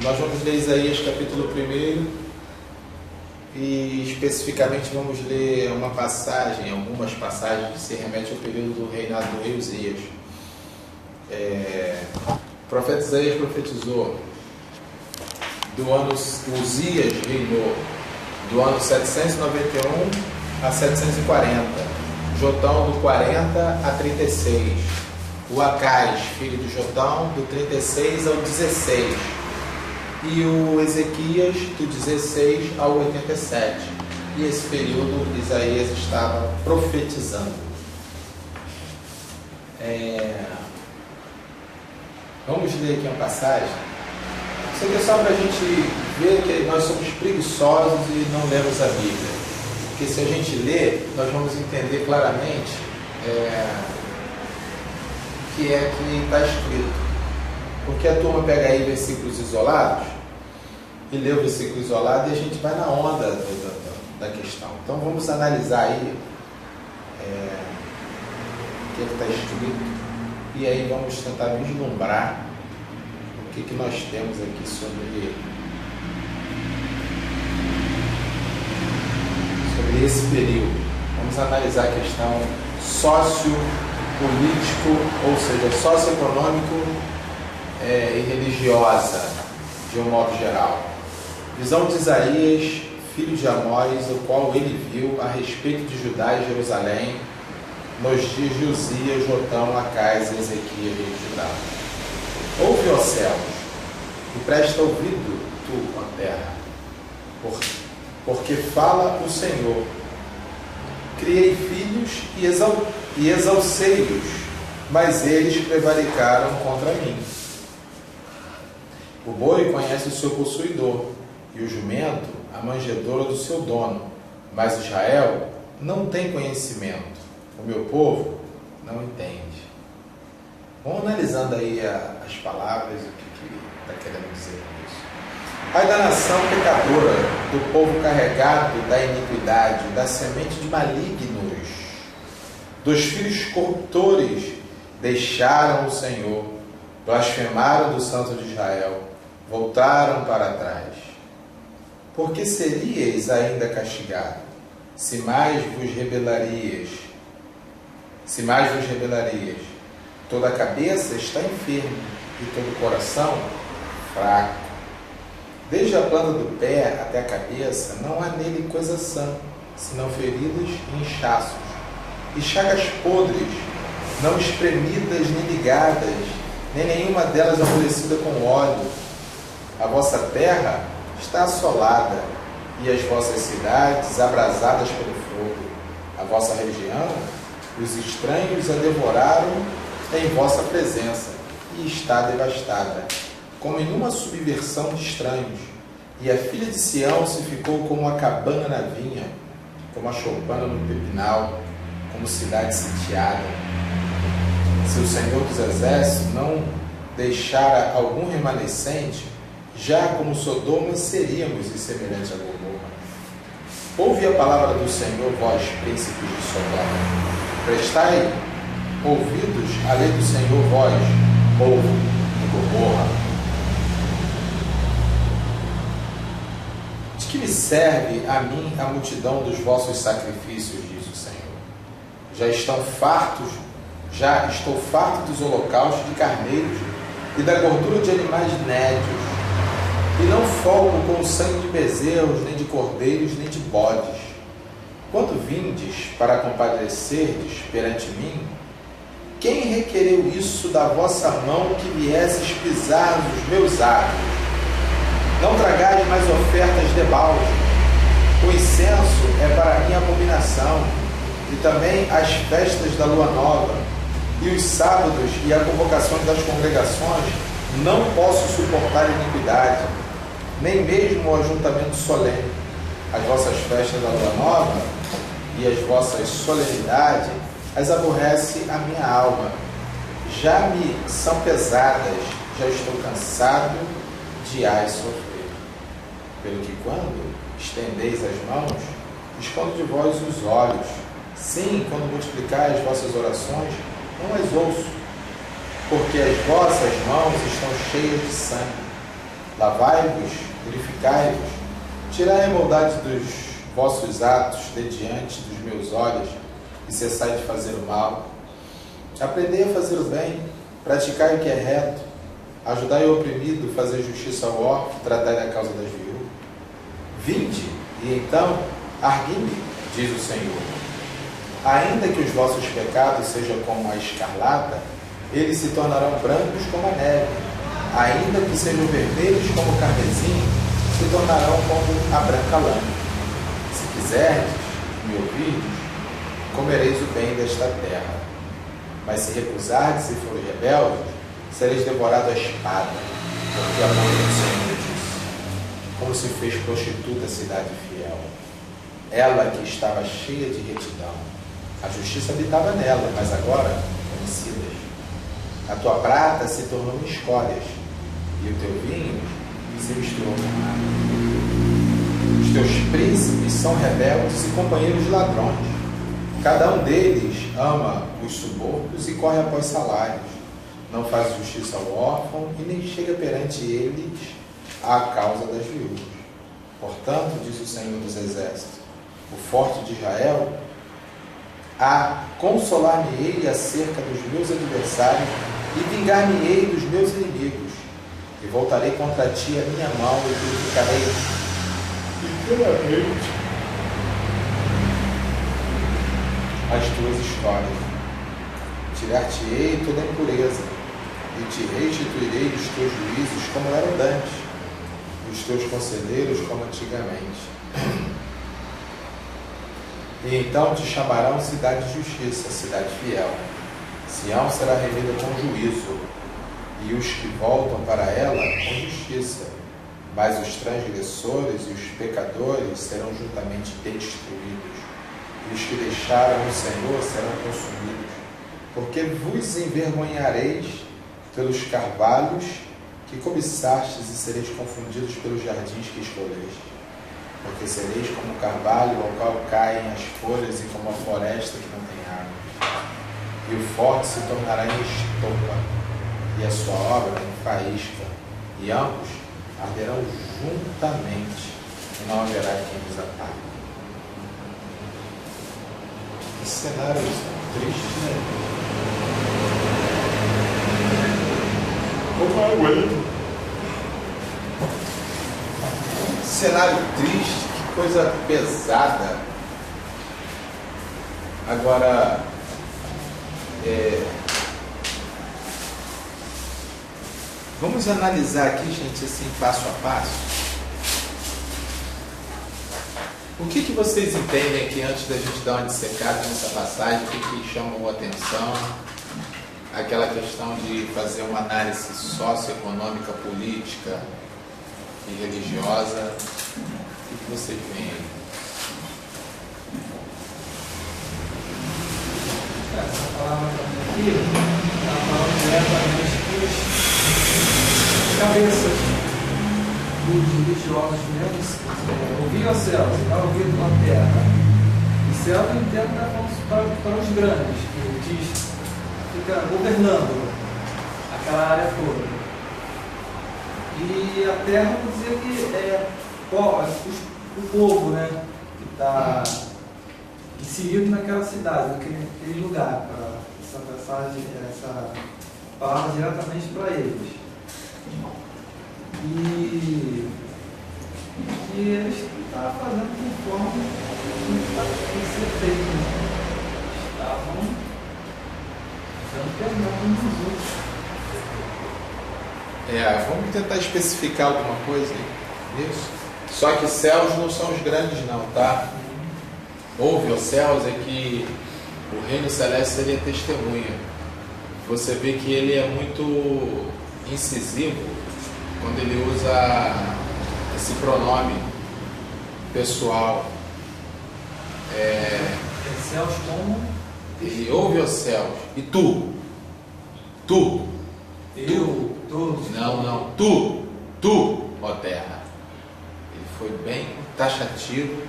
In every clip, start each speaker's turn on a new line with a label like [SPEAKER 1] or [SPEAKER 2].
[SPEAKER 1] Nós vamos ler Isaías capítulo 1 e especificamente vamos ler uma passagem, algumas passagens que se remetem ao período do reinado do rei Uzias. O profeta Isaías profetizou do ano Uzias reinou do ano 791 a 740, Jotão do 40 a 36, o Acais, filho de Jotão, do 36 ao 16, e o Ezequias do 16 ao 87. E esse período Isaías estava profetizando. Vamos ler aqui uma passagem. Isso aqui é só para a gente ver que nós somos preguiçosos e não lemos a Bíblia. Porque se a gente ler, nós vamos entender claramente o que é que está escrito. Porque a turma pega aí versículos isolados e lê o versículo isolado e a gente vai na onda da questão. Então vamos analisar aí o que está escrito e aí vamos tentar vislumbrar o que nós temos aqui sobre esse período. Vamos analisar a questão sociopolítico, ou seja, socioeconômico e religiosa, de um modo geral. Visão de Isaías, filho de Amós, o qual ele viu a respeito de Judá e Jerusalém nos dias de Uzias, Jotão, Acais e Ezequias rei de Judá. Ouve, ó céus, e presta ouvido, tu, ó terra, porque fala o Senhor. Criei filhos e exalcei-os, mas eles prevaricaram contra mim. O boi conhece o seu possuidor, e o jumento a manjedoura do seu dono, mas Israel não tem conhecimento, o meu povo não entende. Vamos analisando aí as palavras, o que está querendo dizer com isso. Ai da nação pecadora, do povo carregado da iniquidade, da semente de malignos, dos filhos corruptores, deixaram o Senhor, blasfemaram do Santo de Israel, voltaram para trás. Por que seríeis ainda castigado, se mais vos rebelarias? Toda a cabeça está enferma e todo o coração fraco. Desde a planta do pé até a cabeça, não há nele coisa sã, senão feridas e inchaços, e chagas podres, não espremidas nem ligadas, nem nenhuma delas amolecida com óleo. A vossa terra está assolada, e as vossas cidades abrasadas pelo fogo. A vossa região, os estranhos a devoraram em vossa presença, e está devastada, como em uma subversão de estranhos. E a filha de Sião se ficou como a cabana na vinha, como a choupana no pepinal, como cidade sitiada. Se o Senhor dos Exércitos não deixara algum remanescente, já como Sodoma seríamos e semelhante a Gomorra. Ouve a palavra do Senhor, vós, príncipes de Sodoma. Prestai ouvidos à lei do Senhor, vós, povo de Gomorra. De que me serve a mim a multidão dos vossos sacrifícios, diz o Senhor? Já estou farto dos holocaustos de carneiros e da gordura de animais nédios, e não folgo com o sangue de bezerros, nem de cordeiros, nem de bodes. Quando vindes para compadecerdes perante mim, quem requereu isso da vossa mão que viesses pisar nos meus atos? Não tragais mais ofertas de balde. O incenso é para mim abominação, e também as festas da lua nova, e os sábados e a convocação das congregações. Não posso suportar iniquidade, nem mesmo o ajuntamento solene. As vossas festas da lua nova e as vossas solenidades as aborrece a minha alma. Já me são pesadas, já estou cansado de as sofrer. Pelo que quando estendeis as mãos, escondo de vós os olhos. Sim, quando multiplicai as vossas orações, não as ouço, porque as vossas mãos estão cheias de sangue. Lavai-vos, purificai-vos, tirai a maldade dos vossos atos de diante dos meus olhos e cessai de fazer o mal. Aprendei a fazer o bem, praticai o que é reto, ajudai o oprimido, fazer justiça ao órfão, tratai da causa das viúvas. Vinde, e então argui-me, diz o Senhor. Ainda que os vossos pecados sejam como a escarlata, eles se tornarão brancos como a neve. Ainda que sejam vermelhos como o carmesim, se tornarão como a branca lã. Se quiserdes me ouvirdes, comereis o bem desta terra. Mas se recusardes e forem rebeldes, sereis devorados à espada, porque a mão do Senhor disse, como se fez prostituta a cidade fiel. Ela que estava cheia de retidão, a justiça habitava nela, mas agora homicidas. A tua prata se tornou em escórias, e o teu vinho se misturou com água. Os teus príncipes são rebeldes e companheiros de ladrões. Cada um deles ama os subornos e corre após salários. Não faz justiça ao órfão e nem chega perante eles à causa das viúvas. Portanto, diz o Senhor dos Exércitos, o forte de Israel, consolar-me-ei acerca dos meus adversários e vingar-me-ei dos meus inimigos. E voltarei contra ti a minha mão e purificarei inteiramente as tuas histórias. Tirar-te-ei toda a impureza e te restituirei os teus juízos como eram dantes, e os teus conselheiros como antigamente. E então te chamarão cidade de justiça, cidade fiel. Sião será remida com juízo, e os que voltam para ela com justiça. Mas os transgressores e os pecadores serão juntamente destruídos, e os que deixaram o Senhor serão consumidos. Porque vos envergonhareis pelos carvalhos que cobiçastes e sereis confundidos pelos jardins que escolheste. Porque sereis como o carvalho ao qual caem as folhas e como a floresta que não tem água. E o forte se tornará em estopa, e a sua obra em faísca, e ambos arderão juntamente, e não haverá quem os apague. Que cenário triste, né?
[SPEAKER 2] Como aguento?
[SPEAKER 1] Cenário triste, que coisa pesada. Agora, vamos analisar aqui, gente, assim, passo a passo. O que vocês entendem aqui, antes da gente dar uma dissecada nessa passagem, o que chamou a atenção? Aquela questão de fazer uma análise socioeconômica, política e religiosa. O que vocês veem aí?
[SPEAKER 3] Essa palavra aqui está falando diretamente dos cabeças dos religiosos mesmo. Ouvir aos céus, e não ouvir na terra. O céu eu entendo que está falando para os grandes, que diz, fica governando aquela área toda. E a terra, vou dizer que é o povo, né, que está inserido naquela cidade, naquele lugar, para essa passagem, essa palavra diretamente para eles. E eles estavam fazendo conforme tem que ser feito. Estavam dando perdão uns aos outros.
[SPEAKER 1] Vamos tentar especificar alguma coisa aí. Isso. Só que céus não são os grandes não, tá? Ouve aos céus é que o reino celeste seria testemunha. Você vê que ele é muito incisivo quando ele usa esse pronome pessoal.
[SPEAKER 3] Céus como?
[SPEAKER 1] E ouve aos céus. E tu?
[SPEAKER 3] Eu, todos.
[SPEAKER 1] Não. Tu, ó terra. Ele foi bem taxativo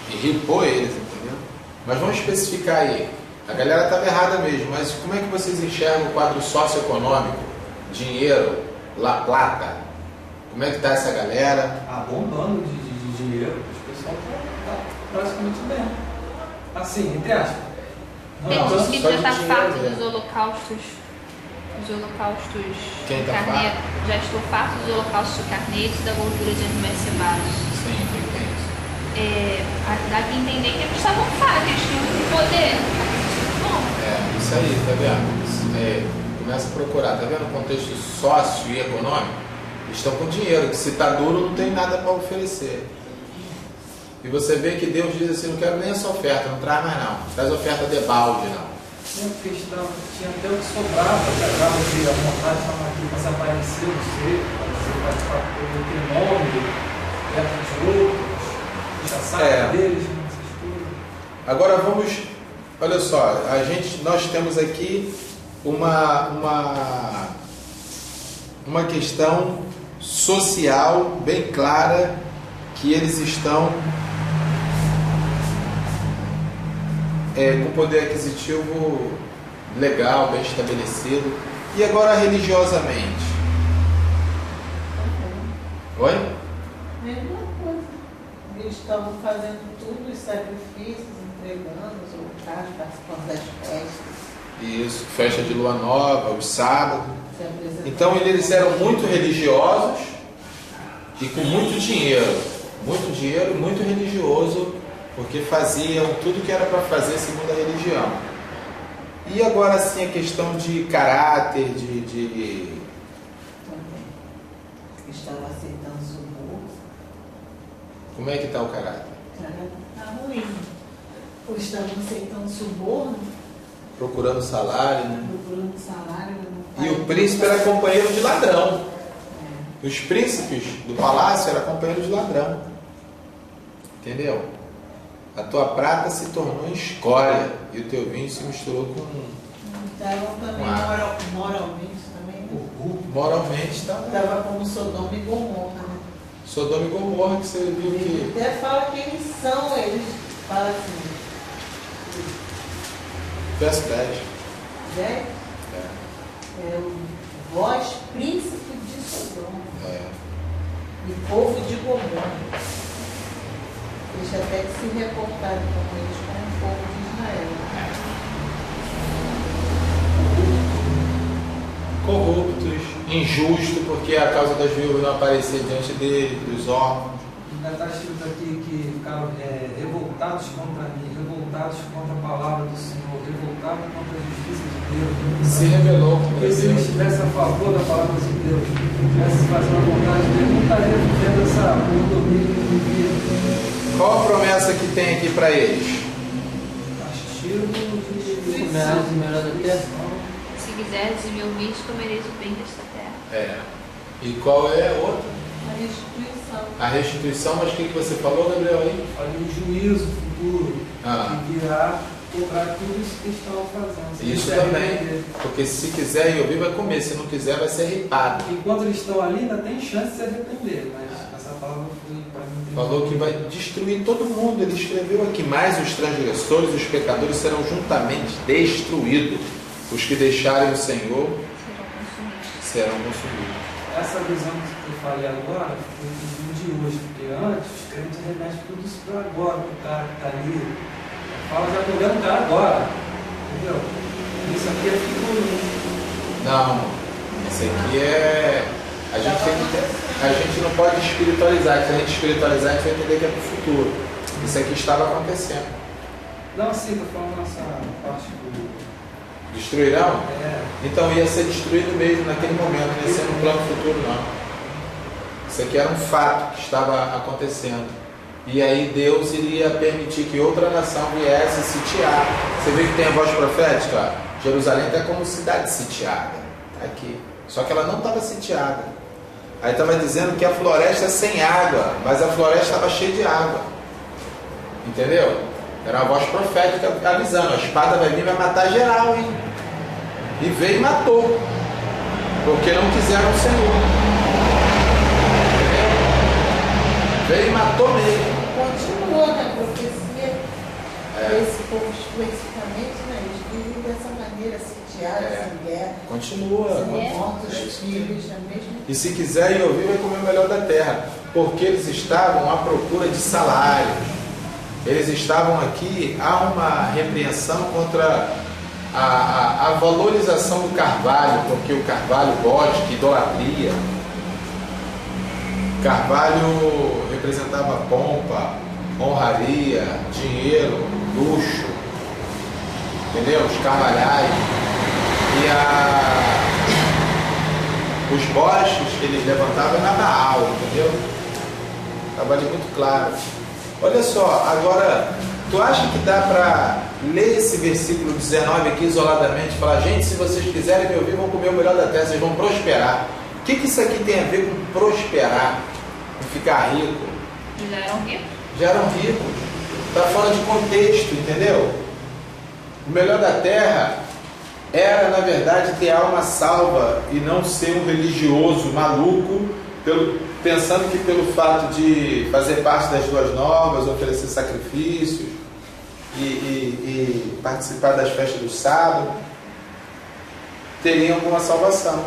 [SPEAKER 1] e ripou eles, entendeu? Mas vamos especificar aí. A galera estava errada mesmo, mas como é que vocês enxergam o quadro socioeconômico dinheiro, La Plata. Como é que está essa galera?
[SPEAKER 3] Bombando de dinheiro. O pessoal está praticamente bem. Assim, entre aspas.
[SPEAKER 1] Não,
[SPEAKER 2] Diz que
[SPEAKER 1] só
[SPEAKER 2] já
[SPEAKER 1] de
[SPEAKER 2] está
[SPEAKER 1] dinheiro
[SPEAKER 2] farto
[SPEAKER 1] mesmo.
[SPEAKER 2] dos holocaustos. Os holocaustos
[SPEAKER 1] Quem
[SPEAKER 2] de
[SPEAKER 1] tá
[SPEAKER 2] carneiro. Já estou farto dos holocaustos de carneiro e da gordura de animais cebados.
[SPEAKER 1] Sim, tem isso.
[SPEAKER 2] Dá para entender que eles estavam fartos, eles tinham poder. Bom,
[SPEAKER 1] Isso aí, tá vendo? Começa a procurar, tá vendo o contexto sócio e econômico? Eles estão com dinheiro, que se está duro não tem nada para oferecer. E você vê que Deus diz assim, não quero nem essa oferta, não traz mais não, traz oferta de balde não.
[SPEAKER 3] Porque tinha até o que sobrava, pegava de a vontade, estava aqui para se aparecer, não sei, para ter nome, perto de outros, puxa saco deles, essas coisas.
[SPEAKER 1] Agora vamos, olha só, nós temos aqui uma questão social bem clara, que eles estão com poder aquisitivo legal, bem estabelecido. E agora religiosamente? Oi?
[SPEAKER 4] Mesma coisa. Eles estavam fazendo tudo, os sacrifícios, entregando os altares, participando das festas.
[SPEAKER 1] Isso, festa de lua nova, os sábados.
[SPEAKER 4] se apresentando.
[SPEAKER 1] Então eles eram muito religiosos e com muito dinheiro, muito religioso, porque faziam tudo que era para fazer segundo a religião. E agora sim a questão de caráter,
[SPEAKER 4] Estava aceitando suborno.
[SPEAKER 1] Como é que está o caráter?
[SPEAKER 4] O caráter está ruim. Ou estavam aceitando suborno,
[SPEAKER 1] Procurando salário, né?
[SPEAKER 4] procurando salário.
[SPEAKER 1] E o príncipe era companheiro de ladrão. Os príncipes do palácio eram companheiros de ladrão. Entendeu? A tua prata se tornou escória e o teu vinho se misturou com...
[SPEAKER 4] Estavam também moralmente também.
[SPEAKER 1] Moralmente estava...
[SPEAKER 4] Estava como Sodoma e Gomorra. Né?
[SPEAKER 1] Sodoma e Gomorra, que você viu que...
[SPEAKER 4] Ele até fala quem são, eles falam assim.
[SPEAKER 1] Verso 10.
[SPEAKER 4] Né? É o vós, príncipe de Sodoma, e povo de Gomorra. Eles até que se reportaram com eles como o povo de Israel.
[SPEAKER 1] Corruptos, injustos, porque a causa das viúvas não aparecia diante dele, dos órfãos.
[SPEAKER 3] Ainda está escrito aqui que ficaram revoltados contra mim, revoltados contra a palavra do Senhor, revoltados contra a justiça de Deus.
[SPEAKER 1] Se rebelou contra
[SPEAKER 3] Porque se eles
[SPEAKER 1] Deus.
[SPEAKER 3] estivessem a favor da palavra de Deus, estivessem fazendo a vontade dele, não estaria vivendo essa monotonia que ele vivia.
[SPEAKER 1] Qual a promessa que tem aqui para eles?
[SPEAKER 3] Castigo de
[SPEAKER 5] melhor da terra.
[SPEAKER 2] Se quiseres e me ouvires, comereis o bem desta terra.
[SPEAKER 1] E qual é a outra?
[SPEAKER 4] A restituição.
[SPEAKER 1] A restituição, mas o que você falou, Gabriel, aí?
[SPEAKER 3] Olha o juízo futuro, que virá cobrar tudo isso que eles estavam fazendo. Se
[SPEAKER 1] Isso
[SPEAKER 3] eles se
[SPEAKER 1] também.
[SPEAKER 3] arrependerem.
[SPEAKER 1] Porque se quiser e ouvir, vai comer. Se não quiser, vai ser ripado.
[SPEAKER 3] Enquanto eles estão ali, ainda tem chance de se arrepender, mas essa palavra foi para mim.
[SPEAKER 1] Falou que vai destruir todo mundo. Ele escreveu aqui: mais os transgressores, os pecadores serão juntamente destruídos. Os que deixarem o Senhor serão consumidos.
[SPEAKER 3] Essa visão que eu falei agora foi o visão de hoje, porque antes os crentes remetem tudo isso para agora, o cara que está ali. Fala, já estou vendo o cara agora. Entendeu? Isso aqui é figurinha.
[SPEAKER 1] Não, esse aqui é. A gente não pode espiritualizar. Se a gente espiritualizar, a gente vai entender que é para o futuro. Isso aqui estava acontecendo.
[SPEAKER 3] Não, sim, estou falando nessa parte do.
[SPEAKER 1] Destruirão? Então ia ser destruído mesmo naquele momento, não ia ser no plano futuro não. Isso aqui era um fato que estava acontecendo. E aí Deus iria permitir que outra nação viesse sitiar. Você vê que tem a voz profética? Jerusalém está como cidade sitiada. Está aqui. Só que ela não estava sitiada. Aí estava dizendo que a floresta é sem água, mas a floresta estava cheia de água. Entendeu? Era uma voz profética avisando: a espada vai vir e vai matar geral, hein? E veio e matou, porque não quiseram o Senhor. Entendeu? Veio e matou mesmo.
[SPEAKER 4] Continua, né? A profecia Esse povo especificamente, né, eles vivem dessa maneira, sitiados, em guerra.
[SPEAKER 1] Continua.
[SPEAKER 4] São mortos filhos, a mesma.
[SPEAKER 1] E se quiserem ouvir, vai comer o melhor da terra. Porque eles estavam à procura de salários. Eles estavam aqui, há uma repreensão contra a valorização do carvalho, porque o carvalho gótico, idolatria. Carvalho representava pompa, honraria, dinheiro, luxo, entendeu? Os carvalhais. E os bosques que eles levantavam na Baal, entendeu? Estava ali muito claro. Olha só, agora, tu acha que dá para ler esse versículo 19 aqui isoladamente e falar, gente, se vocês quiserem me ouvir, vão comer o melhor da terra, vocês vão prosperar. O que isso aqui tem a ver com prosperar, com ficar rico?
[SPEAKER 2] Já eram ricos?
[SPEAKER 1] Já eram ricos. Está fora de contexto, entendeu? O melhor da terra era, na verdade, ter alma salva e não ser um religioso maluco, pensando que pelo fato de fazer parte das duas novas, oferecer sacrifícios e participar das festas do sábado, teriam alguma salvação.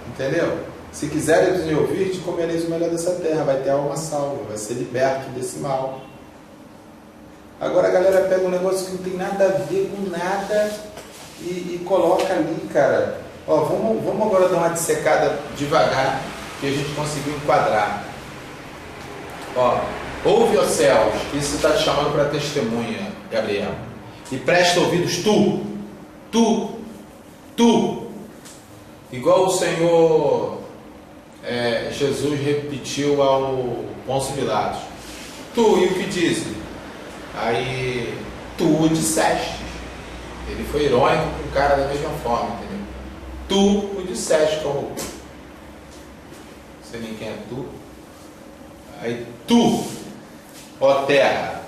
[SPEAKER 1] Entendeu? Se quiserem me ouvir, te comereis o melhor dessa terra, vai ter alma salva, vai ser liberto desse mal. Agora a galera pega um negócio que não tem nada a ver com nada e coloca ali, cara. Ó, vamos agora dar uma dissecada devagar, que a gente conseguiu enquadrar. Ó, ouve, ó céus, isso está te chamando para testemunha, Gabriel. E presta ouvidos tu, igual o Senhor Jesus repetiu ao Pôncio Pilatos. Tu, e o que dizes? Aí, tu o disseste. Ele foi irônico com o cara da mesma forma, entendeu? Tu o disseste, como não sei nem quem é tu. Aí, tu, ó terra,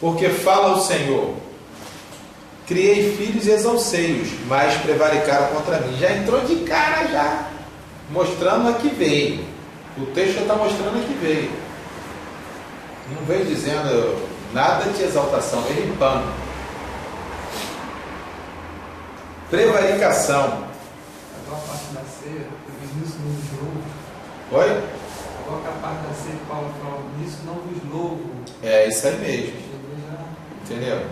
[SPEAKER 1] porque fala o Senhor, criei filhos e exalcei-os, mas prevaricaram contra mim. Já entrou de cara, já mostrando a que veio. O texto já está mostrando a que veio. Não veio dizendo nada de exaltação, veio limpando. Prevaricação.
[SPEAKER 3] Agora a parte da ceia, eu fiz isso no jogo.
[SPEAKER 1] Oi?
[SPEAKER 3] Agora a parte da ceia, Paulo fala, nisso não vos louvo.
[SPEAKER 1] É isso aí mesmo. Entendeu?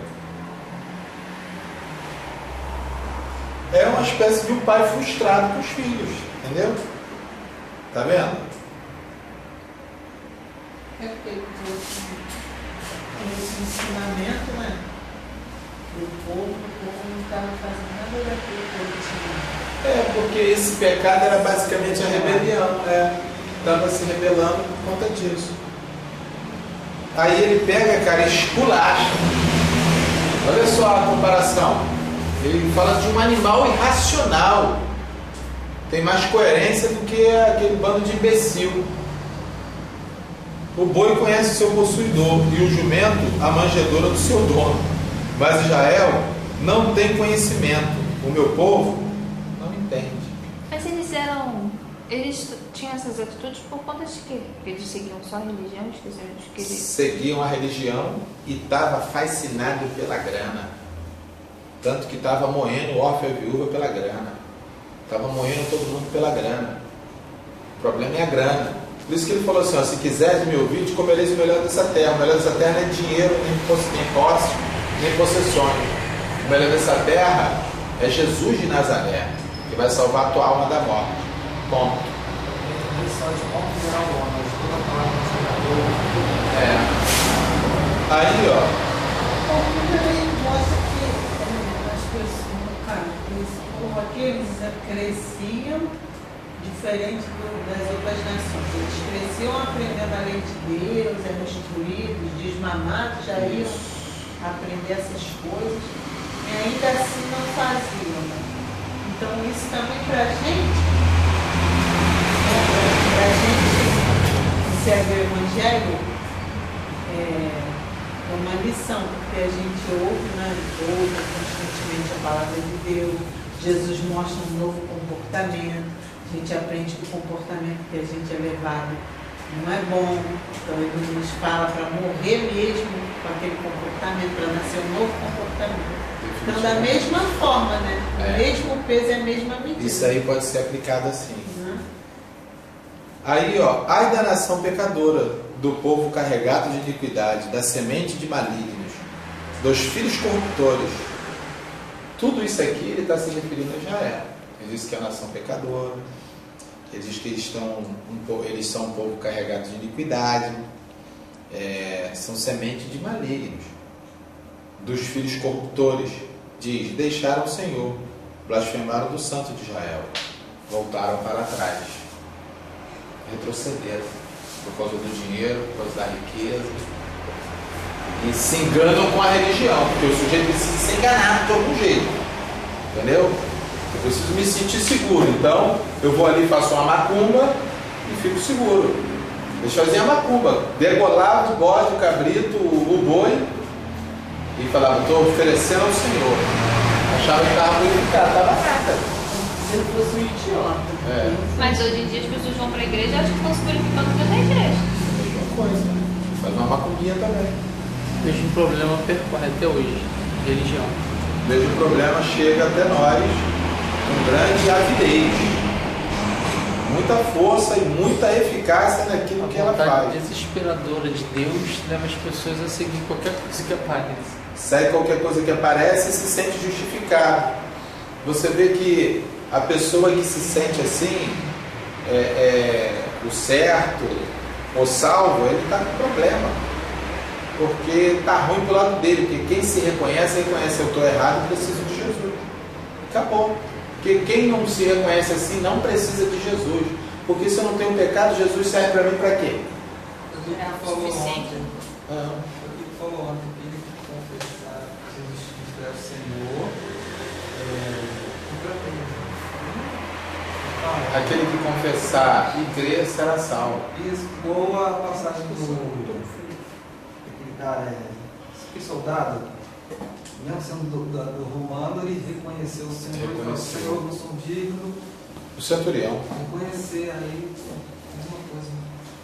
[SPEAKER 1] É uma espécie de um pai frustrado com os filhos. Entendeu? Tá vendo?
[SPEAKER 4] É porque ele esse ensinamento, né? O povo não estava fazendo nada daquilo que ele tinha.
[SPEAKER 1] É, porque esse pecado era basicamente a rebelião. Estava se rebelando por conta disso. Aí ele pega, cara, e esculacha. Olha só a comparação. Ele fala de um animal irracional. Tem mais coerência do que aquele bando de imbecil. O boi conhece o seu possuidor e o jumento a manjedoura do seu dono. Mas Israel não tem conhecimento. O meu povo não entende.
[SPEAKER 2] Mas eles tinham essas atitudes por conta de quê? Porque eles seguiam só a religião, esqueceram de querer.
[SPEAKER 1] Seguiam a religião e estava fascinado pela grana. Tanto que estava moendo órfão e viúva pela grana. Estava moendo todo mundo pela grana. O problema é a grana. Por isso que ele falou assim, ó, se quiseres me ouvir, te comereis o melhor dessa terra. O melhor dessa terra não é dinheiro, nem posse, nem possessões. O melhor dessa terra é Jesus de Nazaré, que vai salvar a tua alma da morte. Ponto. Aí, ó.
[SPEAKER 4] Ele mostra que as pessoas, cara, aqueles cresciam diferente das outras nações. Eles cresciam aprendendo a lei de Deus, eram instruídos, desmamados, já iam aprender essas coisas, e ainda assim não faziam. Né? Então isso também para a gente que segue o Evangelho, é uma lição, porque a gente ouve constantemente a palavra de Deus, Jesus mostra um novo comportamento, a gente aprende que o comportamento que a gente é levado não é bom. Então ele nos fala para morrer mesmo com aquele comportamento, para nascer um novo comportamento. Então, da mesma forma, né? O mesmo peso é a mesma medida.
[SPEAKER 1] Isso aí pode ser aplicado assim. Aí, ó, ai da nação pecadora, do povo carregado de iniquidade, da semente de malignos, dos filhos corruptores. Tudo isso aqui ele está se referindo a Israel. Ele diz que é a nação pecadora, ele diz que eles são um povo carregado de iniquidade, são semente de malignos. Dos filhos corruptores, diz, deixaram o Senhor, blasfemaram do Santo de Israel, voltaram para trás, retrocederam por causa do dinheiro, por causa da riqueza, e se enganam com a religião, porque o sujeito precisa se enganar de algum jeito, entendeu? Eu preciso me sentir seguro, então eu vou ali, faço uma macumba e fico seguro. Eles faziam a macumba, degolava o bode, o cabrito, o boi e falava, estou oferecendo ao Senhor. Achava que estava purificado, estava nada.
[SPEAKER 4] Se ele fosse um idiota.
[SPEAKER 2] Mas hoje em dia as pessoas vão para a igreja e acham que estão se purificando dentro da igreja.
[SPEAKER 1] Mesma coisa. Faz uma macumbinha também.
[SPEAKER 3] Vejo um problema percorre até hoje, religião.
[SPEAKER 1] Vejo o problema chega até nós com grande avidez, muita força e muita eficácia naquilo que ela faz.
[SPEAKER 3] A vontade desesperadora de Deus leva as pessoas a seguir qualquer coisa que apareça.
[SPEAKER 1] Segue qualquer coisa que aparece e se sente justificado. Você vê que a pessoa que se sente assim, o certo, o salvo, ele está com problema. Porque está ruim pro lado dele. Porque quem se reconhece, eu estou errado, preciso de Jesus. Acabou. Porque quem não se reconhece assim não precisa de Jesus. Porque se eu não tenho pecado, Jesus serve para mim para quê?
[SPEAKER 3] O suficiente.
[SPEAKER 5] Ele falou ontem que ele confessar Jesus Cristo é o Senhor.
[SPEAKER 1] Aquele que confessar e crer será salvo.
[SPEAKER 5] Isso, boa a passagem do aquele cara, que soldado, mesmo sendo do romano, ele reconheceu o Senhor, ele falou, Senhor, não sou digno.
[SPEAKER 1] O centurião.
[SPEAKER 5] Reconhecer aí, mesma coisa.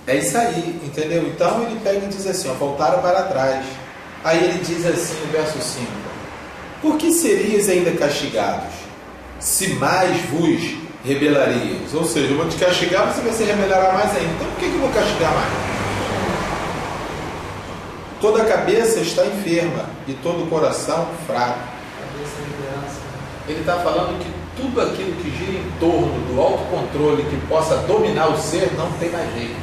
[SPEAKER 1] É isso aí, entendeu? Então ele pega e diz assim, ó, voltaram para trás. Aí ele diz assim no verso 5: por que serias ainda castigados, se mais vos rebelarias? Ou seja, eu vou te castigar, você vai se rebelará mais ainda. Então por que eu vou castigar mais? Toda a cabeça está enferma e todo o coração fraco. Ele está falando que tudo aquilo que gira em torno do autocontrole, que possa dominar o ser, não tem mais jeito.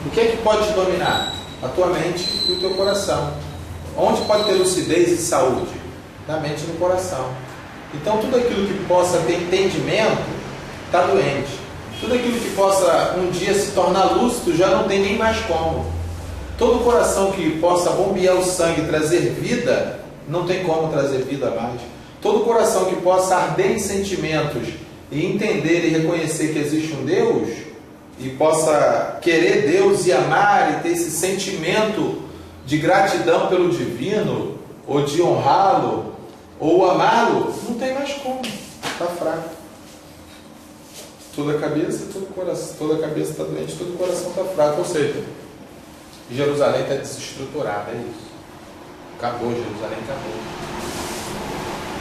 [SPEAKER 1] O que é que pode te dominar? A tua mente e o teu coração. Onde pode ter lucidez e saúde? Na mente e no coração. Então tudo aquilo que possa ter entendimento está doente. Tudo aquilo que possa um dia se tornar lúcido já não tem nem mais como. Todo coração que possa bombear o sangue e trazer vida, não tem como trazer vida mais. Todo coração que possa arder em sentimentos e entender e reconhecer que existe um Deus, e possa querer Deus e amar e ter esse sentimento de gratidão pelo divino, ou de honrá-lo, ou amá-lo, não tem mais como, está fraco. Toda a cabeça, todo o coração, toda a cabeça está doente, todo o coração está fraco. Ou seja, Jerusalém está desestruturada, é isso. Acabou, Jerusalém acabou.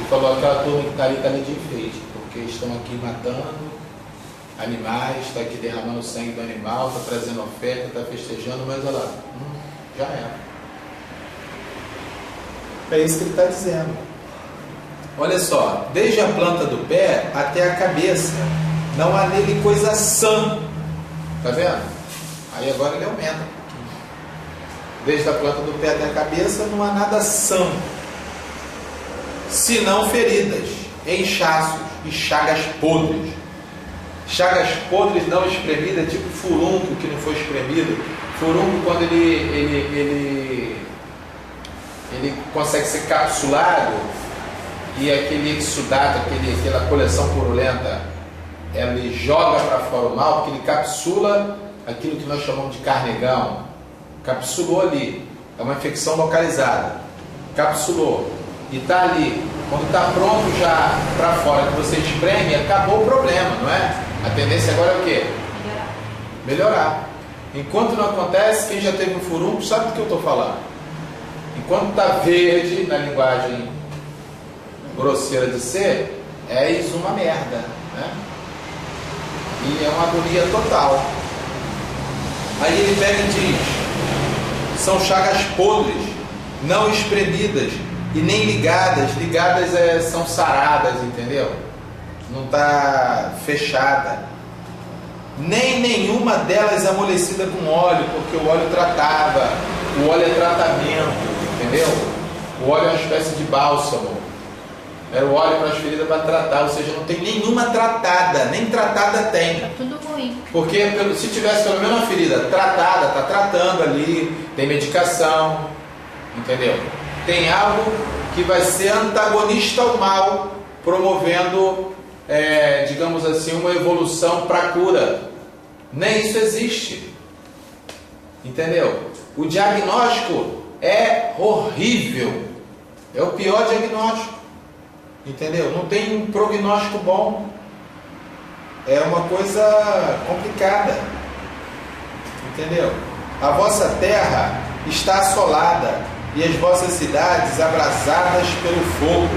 [SPEAKER 1] E falou, aquela turma que está ali está meio de enfeite, porque estão aqui matando animais, está aqui derramando o sangue do animal, está trazendo oferta, está festejando, mas olha lá, já era. É isso que ele está dizendo. Olha só, desde a planta do pé até a cabeça, não há nele coisa sã. Está vendo? Aí agora ele aumenta um pouquinho. Desde a planta do pé até a cabeça não há nada sã, senão feridas, inchaços e chagas podres. Chagas podres não espremidas, tipo furúnculo que não foi espremido. Furúnculo, quando ele consegue ser capsulado, e aquele exudato, aquela coleção purulenta, ele joga para fora o mal, porque ele capsula aquilo que nós chamamos de carnegão. Capsulou ali, é uma infecção localizada. Capsulou e está ali. Quando está pronto já para fora, que você espreme, acabou o problema, não é? A tendência agora é o quê? Melhorar. Enquanto não acontece, quem já teve um furúnculo sabe do que eu estou falando. Enquanto está verde, na linguagem grosseira de ser, és uma merda, né? E é uma agonia total. Aí ele pega e diz: são chagas podres, não espremidas e nem ligadas. Ligadas são saradas, entendeu? Não está fechada. Nem nenhuma delas amolecida com óleo, porque o óleo tratava. O óleo é tratamento, entendeu? O óleo é uma espécie de bálsamo. Era o óleo para as feridas para tratar, ou seja, não tem nenhuma tratada, nem tratada tem.
[SPEAKER 2] Tá tudo ruim.
[SPEAKER 1] Porque se tivesse pelo menos uma ferida tratada, está tratando ali, tem medicação, entendeu? Tem algo que vai ser antagonista ao mal, promovendo, digamos assim, uma evolução para a cura. Nem isso existe, entendeu? O diagnóstico é horrível, é o pior diagnóstico. Entendeu? Não tem um prognóstico bom. É uma coisa complicada. Entendeu? A vossa terra está assolada e as vossas cidades abrasadas pelo fogo.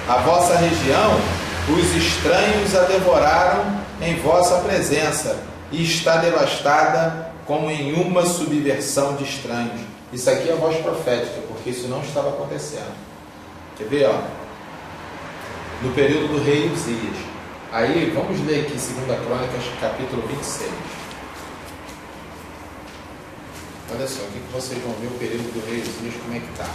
[SPEAKER 1] A vossa região, os estranhos a devoraram em vossa presença e está devastada como em uma subversão de estranhos. Isso aqui é a voz profética, porque isso não estava acontecendo. Quer ver, ó? No período do rei Uzias. Aí, vamos ler aqui 2 Crônicas, capítulo 26. Olha só, aqui que vocês vão ver o período do rei Uzias, como é que está.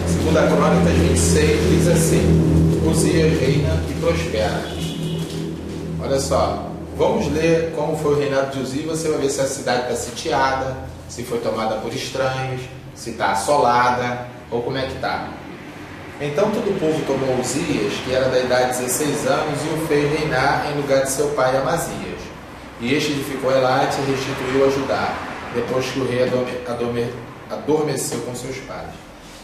[SPEAKER 1] Segunda Crônicas 26 diz assim: Uzias reina e prospera. Olha só, vamos ler como foi o reinado de Uzias. Você vai ver se a cidade está sitiada, se foi tomada por estranhos, se está assolada, ou como é que está. Então todo o povo tomou Uzias, que era da idade de 16 anos, e o fez reinar em lugar de seu pai Amazias. E este edificou Elate e restituiu a Judá, depois que o rei adormeceu com seus pais.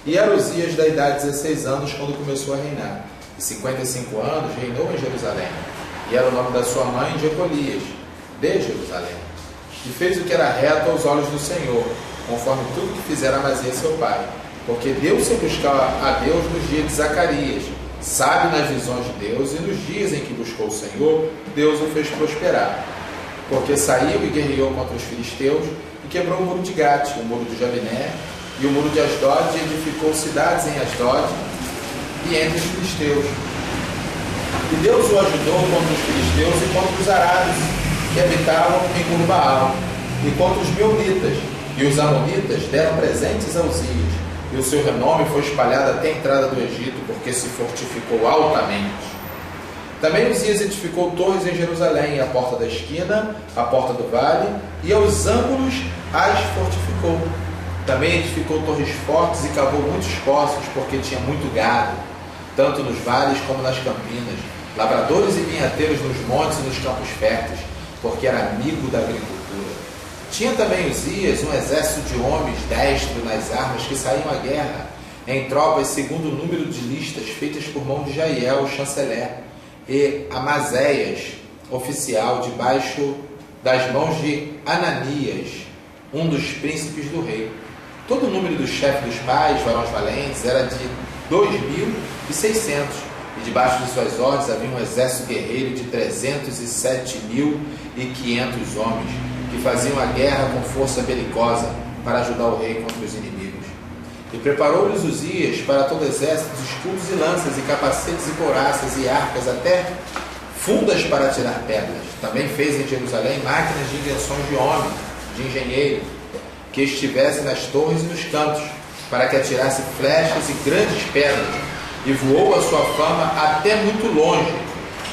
[SPEAKER 1] E era Uzias da idade de 16 anos quando começou a reinar, e 55 anos reinou em Jerusalém. E era o nome da sua mãe Jecolias, de Jerusalém. E fez o que era reto aos olhos do Senhor, conforme tudo que fizera Amazias seu pai. Porque deu-se a buscar a Deus nos dias de Zacarias, sabe nas visões de Deus, e nos dias em que buscou o Senhor, Deus o fez prosperar. Porque saiu e guerreou contra os filisteus, e quebrou o muro de Gate, o muro de Jabiné, e o muro de Asdod, e edificou cidades em Asdod e entre os filisteus. E Deus o ajudou contra os filisteus e contra os arábios, que habitavam em Gurbaal, e contra os meunitas, e os amonitas deram presentes a Uzias, e o seu renome foi espalhado até a entrada do Egito, porque se fortificou altamente. Também Uzias edificou torres em Jerusalém, a porta da esquina, a porta do vale, e aos ângulos as fortificou. Também edificou torres fortes e cavou muitos poços, porque tinha muito gado, tanto nos vales como nas campinas, lavradores e vinhateiros nos montes e nos campos férteis, porque era amigo da agricultura. Tinha também Uzias um exército de homens destros nas armas que saíam à guerra, em tropas segundo o número de listas feitas por mão de Jaiel, o chanceler, e Amazéias, oficial, debaixo das mãos de Ananias, um dos príncipes do rei. Todo o número dos chefes dos pais, varões valentes, era de 2.600, e debaixo de suas ordens havia um exército guerreiro de 307.500 homens, que faziam a guerra com força belicosa para ajudar o rei contra os inimigos. E preparou-lhes Uzias para todo o exército escudos e lanças, e capacetes e couraças, e arcas, até fundas para tirar pedras. Também fez em Jerusalém máquinas de invenções de homem, de engenheiro, que estivessem nas torres e nos cantos, para que atirasse flechas e grandes pedras, e voou a sua fama até muito longe,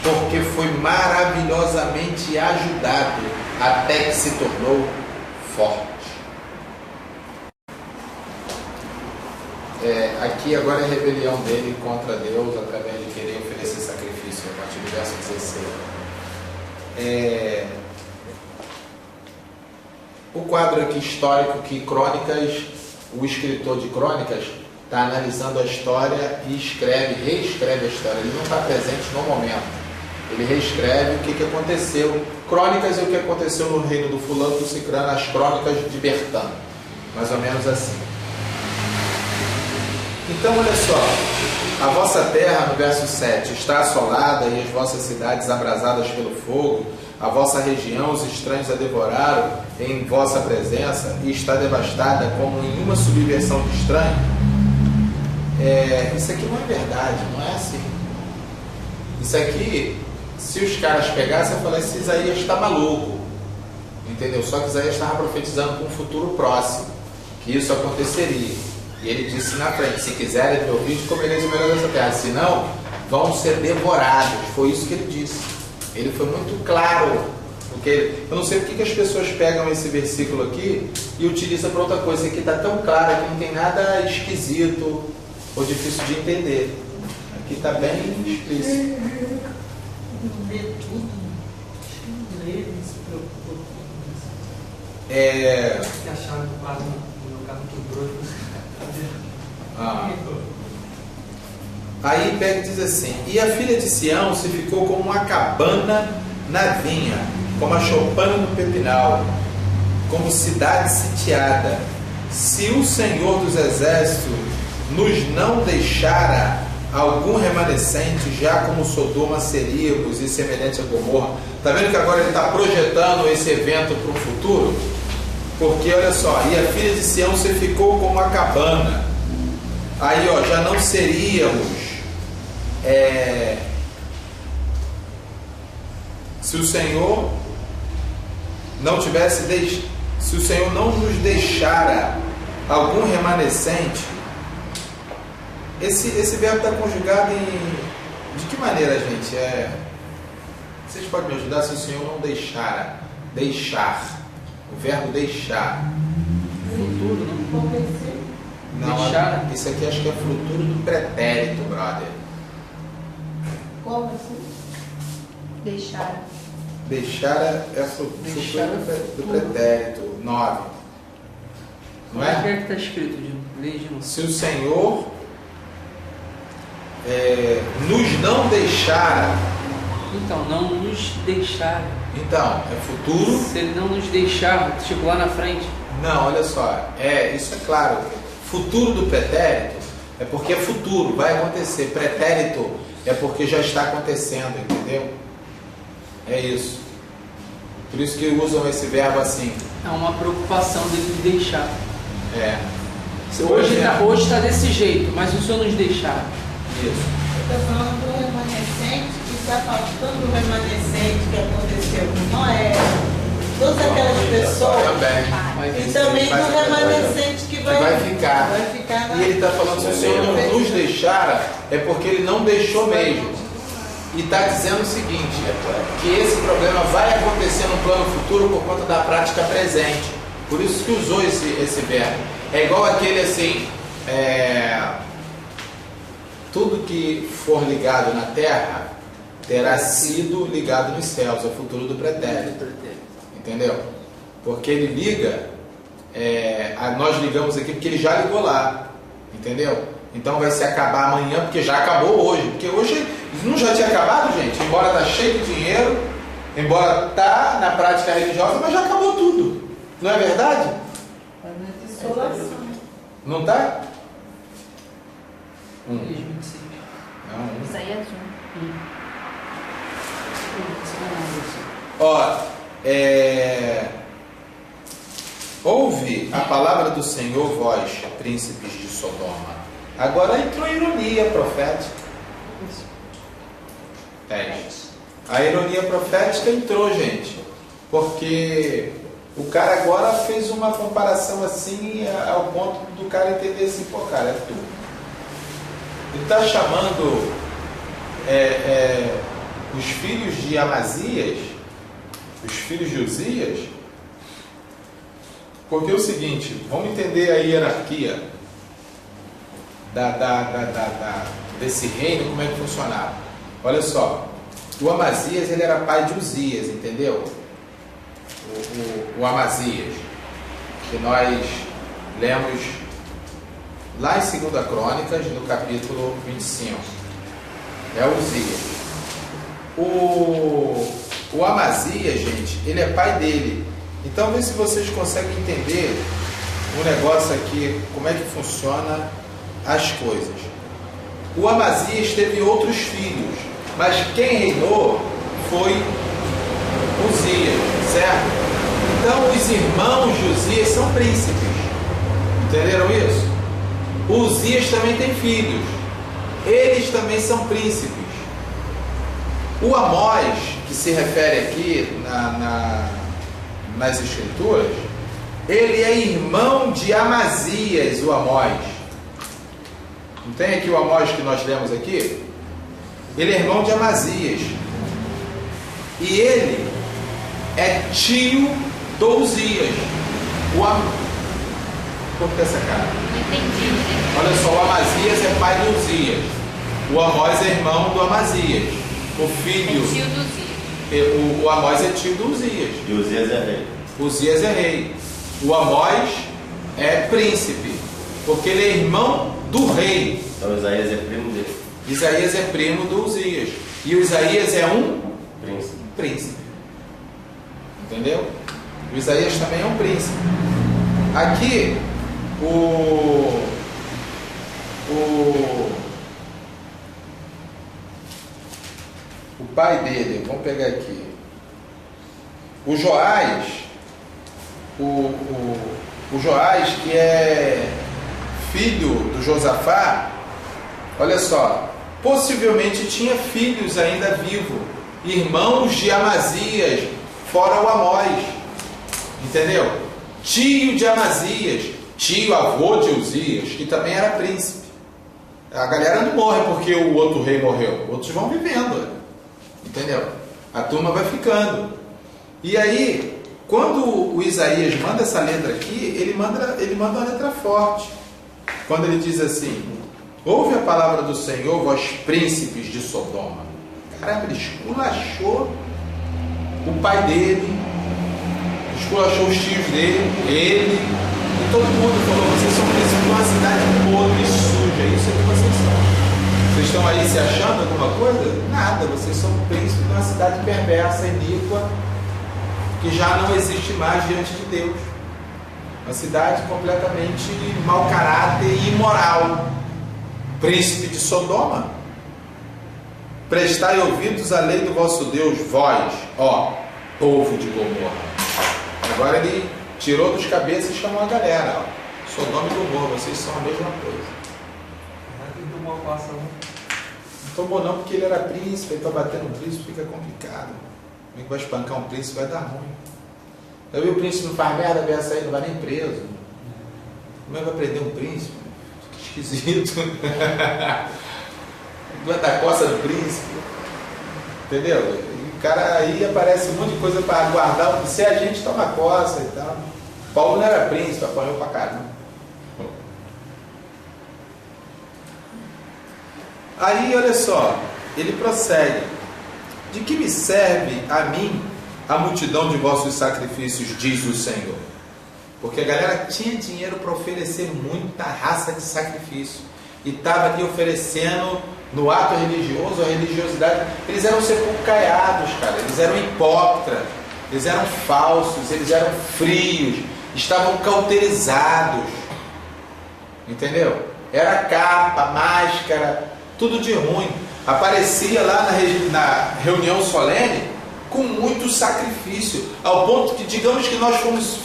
[SPEAKER 1] porque foi maravilhosamente ajudado, até que se tornou forte. Aqui agora é a rebelião dele contra Deus, através de querer oferecer sacrifício, a partir do verso 16. O quadro aqui histórico que Crônicas, o escritor de Crônicas, está analisando a história e reescreve a história. Ele não está presente no momento. Ele reescreve o que aconteceu. Crônicas é o que aconteceu no reino do fulano, do cicrano, as crônicas de Bertã. Mais ou menos assim. Então, olha só. A vossa terra, no verso 7, está assolada e as vossas cidades abrasadas pelo fogo. A vossa região, os estranhos a devoraram em vossa presença e está devastada como em uma subversão de estranho. Isso aqui não é verdade, não é assim. Isso aqui, se os caras pegassem, eu falasse, Isaías está maluco, entendeu? Só que Isaías estava profetizando com um futuro próximo, que isso aconteceria. E ele disse na frente, se quiserem me ouvir, comereis o melhor dessa terra, senão vão ser devorados. Foi isso que ele disse. Ele foi muito claro. Porque eu não sei porque que as pessoas pegam esse versículo aqui e utilizam para outra coisa. Isso aqui está tão claro que não tem nada esquisito ou difícil de entender. Aqui está bem explícito.
[SPEAKER 4] Ler tudo. Ler, não se preocupa com isso.
[SPEAKER 5] Que a chave do quadro, no meu caso, quebrou.
[SPEAKER 1] Aí pega e diz assim: e a filha de Sião se ficou como uma cabana na vinha, como a choupana no pepinal, como cidade sitiada. Se o Senhor dos Exércitos nos não deixara algum remanescente, já como Sodoma, Seríacos e semelhante a Gomorra. Está vendo que agora ele está projetando esse evento para o futuro? Porque olha só, e a filha de Sião se ficou como uma cabana. Aí ó, já não seríamos se o Senhor não tivesse se o Senhor não nos deixara algum remanescente. Esse verbo está conjugado de que maneira, gente? Vocês podem me ajudar? Se o Senhor não deixara, deixar, o verbo deixar,
[SPEAKER 5] Futuro, não?
[SPEAKER 1] não,
[SPEAKER 5] Deixar.
[SPEAKER 1] isso aqui acho que é futuro do pretérito, brother.
[SPEAKER 4] Como assim?
[SPEAKER 2] Deixaram.
[SPEAKER 1] Deixar é futuro
[SPEAKER 5] Deixar
[SPEAKER 1] do pretérito, 9. Não
[SPEAKER 5] Como é
[SPEAKER 1] é?
[SPEAKER 5] que está escrito? Lê de novo.
[SPEAKER 1] Se o Senhor nos não deixara,
[SPEAKER 5] Então, não nos deixar.
[SPEAKER 1] então, é futuro.
[SPEAKER 5] Se ele não nos deixar, tipo lá na frente.
[SPEAKER 1] Não, olha só, isso é claro. Futuro do pretérito é porque é futuro, vai acontecer. Pretérito é porque já está acontecendo, entendeu? É isso. Por isso que usam esse verbo assim.
[SPEAKER 5] É uma preocupação dele de deixar.
[SPEAKER 1] Hoje
[SPEAKER 5] Hoje está desse jeito, mas o Senhor nos deixar.
[SPEAKER 1] Isso.
[SPEAKER 4] Estou falando do remanescente, que está faltando o remanescente que aconteceu com Noé, todas aquelas pessoas.
[SPEAKER 1] Também.
[SPEAKER 4] E também
[SPEAKER 1] Faz
[SPEAKER 4] do
[SPEAKER 1] a coisa.
[SPEAKER 4] remanescente que
[SPEAKER 1] Vai ficar.
[SPEAKER 4] Vai ficar
[SPEAKER 1] E ele está falando, se o Senhor não nos deixara, é porque ele não deixou mesmo. E está dizendo o seguinte, que esse problema vai acontecer no plano futuro por conta da prática presente. Por isso que usou esse verbo. É igual aquele assim, tudo que for ligado na terra terá sido ligado nos céus, é o futuro do pretérito. Entendeu? Porque ele liga, nós ligamos aqui porque ele já ligou lá. Entendeu? Então vai se acabar amanhã, porque já acabou hoje. Porque hoje não já tinha acabado, gente. Embora está cheio de dinheiro, embora está na prática religiosa, mas já acabou tudo. Não é verdade? Não está?
[SPEAKER 5] 26.
[SPEAKER 1] Não.
[SPEAKER 2] Isaías 1.
[SPEAKER 1] Ó, ouve a palavra do Senhor, vós, príncipes de Sodoma. Agora entrou a ironia profética. 10. A ironia profética entrou, gente, porque o cara agora fez uma comparação assim ao ponto do cara entender assim, pô, cara, é tu. Ele está chamando os filhos de Amazias, os filhos de Uzias, porque é o seguinte, vamos entender a hierarquia desse reino, como é que funcionava. Olha só, o Amazias ele era pai de Uzias, entendeu? O Amazias, que nós lemos lá em 2 Crônicas, no capítulo 25. É Uzias. o Amazias, gente, ele é pai dele. Então vê se vocês conseguem entender o negócio aqui, como é que funciona as coisas. O Amazias teve outros filhos, mas quem reinou foi Uzias, certo? Então os irmãos de Uzias são príncipes. Entenderam isso? Uzias também tem filhos. Eles também são príncipes. O Amós, que se refere aqui nas escrituras, ele é irmão de Amazias, o Amós. Não tem aqui o Amós que nós lemos aqui? Ele é irmão de Amazias. E ele é tio do Uzias. Como que é essa cara?
[SPEAKER 2] Não entendi.
[SPEAKER 1] Olha só, o Amazias é pai do Uzias. O Amós é irmão do Amazias. O filho...
[SPEAKER 2] É tio do Uzias.
[SPEAKER 1] O Amós é tio do Uzias.
[SPEAKER 6] E Uzias é rei.
[SPEAKER 1] Uzias é rei. O Amós é príncipe, porque ele é irmão do rei.
[SPEAKER 6] Então Isaías é primo dele.
[SPEAKER 1] Isaías é primo do Uzias. E o Isaías é um príncipe. Entendeu? O Isaías também é um príncipe. Aqui, o pai dele, vamos pegar aqui, o Joás, o Joás, que é filho do Josafá, olha só, possivelmente tinha filhos ainda vivos, irmãos de Amazias, fora o Amós, entendeu? Tio de Amazias, tio, avô de Uzias, que também era príncipe. A galera não morre porque o outro rei morreu, outros vão vivendo, entendeu? A turma vai ficando. E aí, quando o Isaías manda essa letra aqui, ele manda uma letra forte. Quando ele diz assim: ouve a palavra do Senhor, vós príncipes de Sodoma. Caramba, ele esculachou o pai dele, esculachou os tios dele, ele, e todo mundo falou: vocês são príncipes de uma cidade podre, suja, isso é que vocês são. Vocês estão aí se achando alguma coisa? Nada, vocês são príncipes de uma cidade perversa, iníqua, que já não existe mais diante de Deus. Uma cidade completamente mau caráter e imoral. Príncipe de Sodoma. Prestai ouvidos à lei do vosso Deus, vós, ó, povo de Gomorra. Agora ele tirou dos cabeças e chamou a galera, ó. Sodoma e Gomorra, vocês são a mesma coisa. Não tomou não, porque ele era príncipe, ele está batendo um príncipe, fica complicado. Como é que vai espancar um príncipe? Vai dar ruim. Eu vi o príncipe não faz merda, vai sair, não vai nem preso. Como é que vai prender um príncipe? Que esquisito. Vai dar coça do príncipe. Entendeu? E o cara aí aparece um monte de coisa para guardar. Se a gente toma coça e tal. Paulo não era príncipe, apanhou pra caramba. Aí, olha só, ele prossegue: de que me serve a mim a multidão de vossos sacrifícios, diz o Senhor? Porque a galera tinha dinheiro para oferecer muita raça de sacrifício e estava ali oferecendo no ato religioso, a religiosidade. Eles eram sepulcaiados, cara, eles eram hipócritas, eles eram falsos, eles eram frios, estavam cauterizados, entendeu? Era capa, máscara, tudo de ruim. Aparecia lá na reunião solene com muito sacrifício, ao ponto que, digamos que nós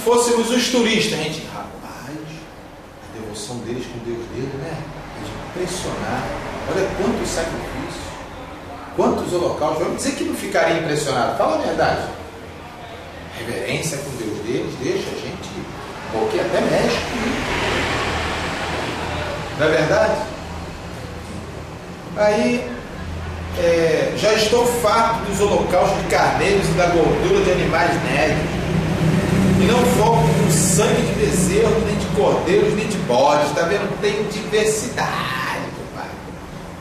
[SPEAKER 1] fôssemos os turistas, a gente, rapaz, a devoção deles com Deus dele, né? É de impressionar. Olha quantos sacrifícios, quantos holocaustos. Vamos dizer que não ficaria impressionado. Fala a verdade. Reverência com Deus deles deixa a gente, porque até mexe. Não é verdade? Aí, já estou farto dos holocaustos de carneiros e da gordura de animais nédios, e não foco com sangue de bezerro, nem de cordeiros, nem de bodes. Está vendo? Não tem diversidade, pai.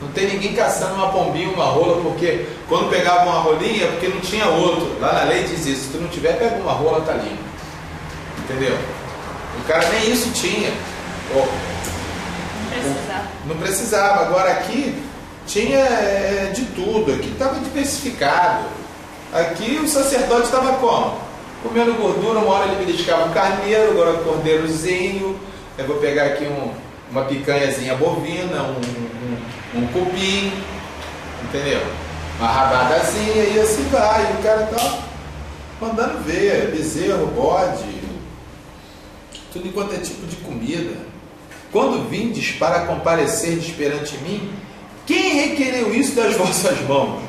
[SPEAKER 1] Não tem ninguém caçando uma pombinha, uma rola, porque quando pegava uma rolinha, porque não tinha outro. Lá na lei diz isso: se tu não tiver, pega uma rola, tá limpo. Entendeu? O cara nem isso tinha.
[SPEAKER 2] Não precisava.
[SPEAKER 1] Não precisava. Agora aqui, Tinha de tudo, aqui estava diversificado. Aqui o sacerdote estava como? Comendo gordura, uma hora ele beliscava um carneiro, agora um cordeirozinho, eu vou pegar aqui uma picanhazinha bovina, um cupim, entendeu? Uma rabadazinha e assim vai, e o cara tá mandando ver, bezerro, bode, tudo enquanto é tipo de comida. Quando vindes para comparecerdes perante mim, quem requereu isso das vossas mãos?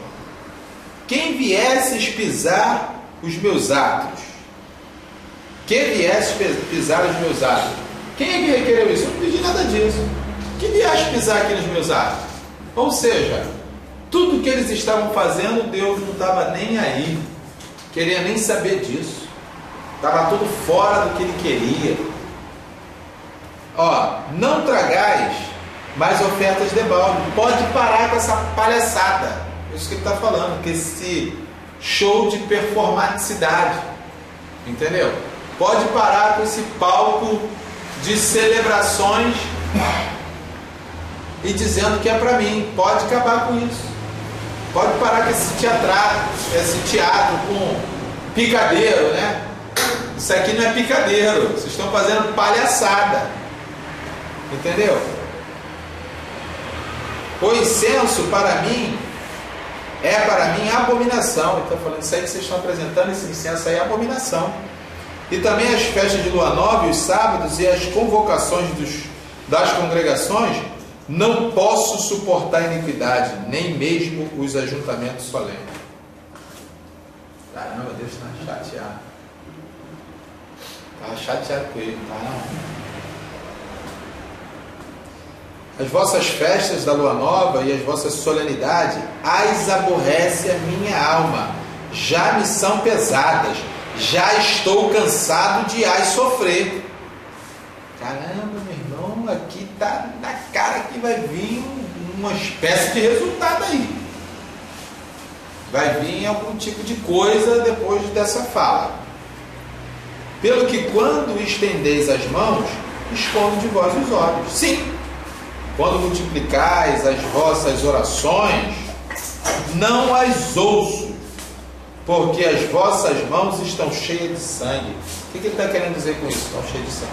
[SPEAKER 1] Quem viesses pisar os meus atos? Quem viesses pisar os meus atos? Quem é que requereu isso? Eu não pedi nada disso. Quem viesse pisar aqui nos meus atos? Ou seja, tudo que eles estavam fazendo, Deus não estava nem aí. Queria nem saber disso. Estava tudo fora do que ele queria. Ó, não tragais mais ofertas de balde. Pode parar com essa palhaçada. É isso que ele está falando, que esse show de performaticidade. Entendeu? Pode parar com esse palco de celebrações e dizendo que é para mim. Pode acabar com isso. Pode parar com esse teatro com picadeiro, né? Isso aqui não é picadeiro. Vocês estão fazendo palhaçada. Entendeu? O incenso para mim é abominação. Ele está falando, isso aí que vocês estão apresentando, esse incenso aí é abominação. E também as festas de lua nova, os sábados e as convocações das congregações, não posso suportar iniquidade, nem mesmo os ajuntamentos solenes. Caramba, Deus está chateado. Estava chateado com ele, tá? As vossas festas da lua nova e as vossas solenidades as aborrece a minha alma, já me são pesadas, já estou cansado de as sofrer. Caramba, meu irmão, aqui tá na cara que vai vir uma espécie de resultado aí. Vai vir algum tipo de coisa depois dessa fala. Pelo que quando estendeis as mãos, escondo de vós os olhos. Sim, quando multiplicais as vossas orações, não as ouço, porque as vossas mãos estão cheias de sangue. O que ele está querendo dizer com isso? Estão cheias de sangue.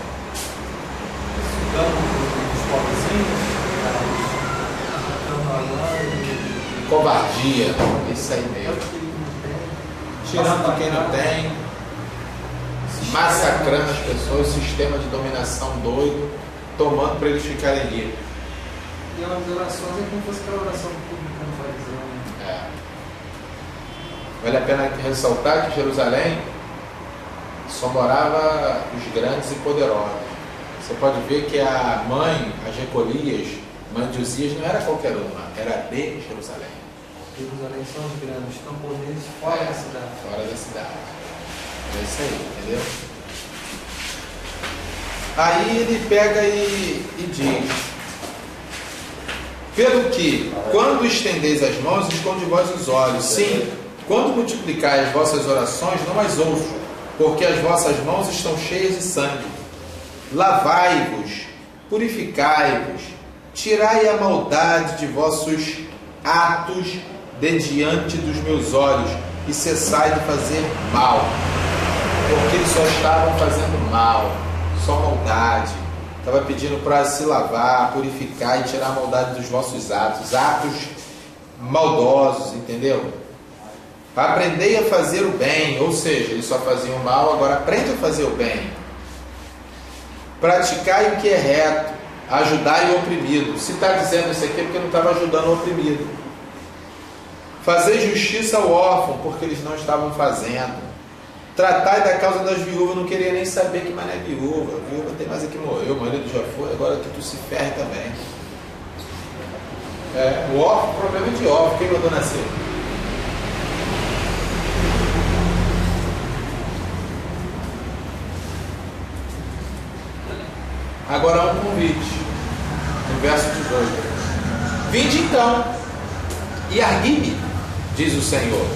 [SPEAKER 1] Covardia, isso aí mesmo. Tirando quem não tem, massacrando as pessoas, sistema de dominação doido, tomando para eles ficarem livres.
[SPEAKER 3] E as orações é como se fosse aquela oração pública no fariseu.
[SPEAKER 1] Vale a pena ressaltar que Jerusalém só morava os grandes e poderosos. Você pode ver que a mãe, a Jecolias, mãe de Uzias, não era qualquer uma, era de Jerusalém.
[SPEAKER 3] Jerusalém são os grandes, estão poderes fora da cidade.
[SPEAKER 1] Fora da cidade. É isso aí, entendeu? Aí ele pega e diz: pelo que, quando estendeis as mãos, esconde vós os olhos. Sim, quando multiplicais as vossas orações, não as ouço, porque as vossas mãos estão cheias de sangue. Lavai-vos, purificai-vos, tirai a maldade de vossos atos de diante dos meus olhos, e cessai de fazer mal, porque eles só estavam fazendo mal, só maldade. Estava pedindo para se lavar, purificar e tirar a maldade dos vossos atos maldosos, entendeu? Aprendei a fazer o bem, ou seja, eles só faziam mal, agora aprende a fazer o bem. Praticai o que é reto, ajudai o oprimido. Se está dizendo isso aqui é porque não estava ajudando o oprimido. Fazei justiça ao órfão, porque eles não estavam fazendo. Tratai da causa das viúvas, não queria nem saber que mané é viúva. Viúva tem mais aqui morreu, o marido já foi, agora que tu se ferre também. O órfão, problema de órfão, quem mandou nascer? Agora um convite, no verso 18. Vinde então, e argui-me, diz o Senhor.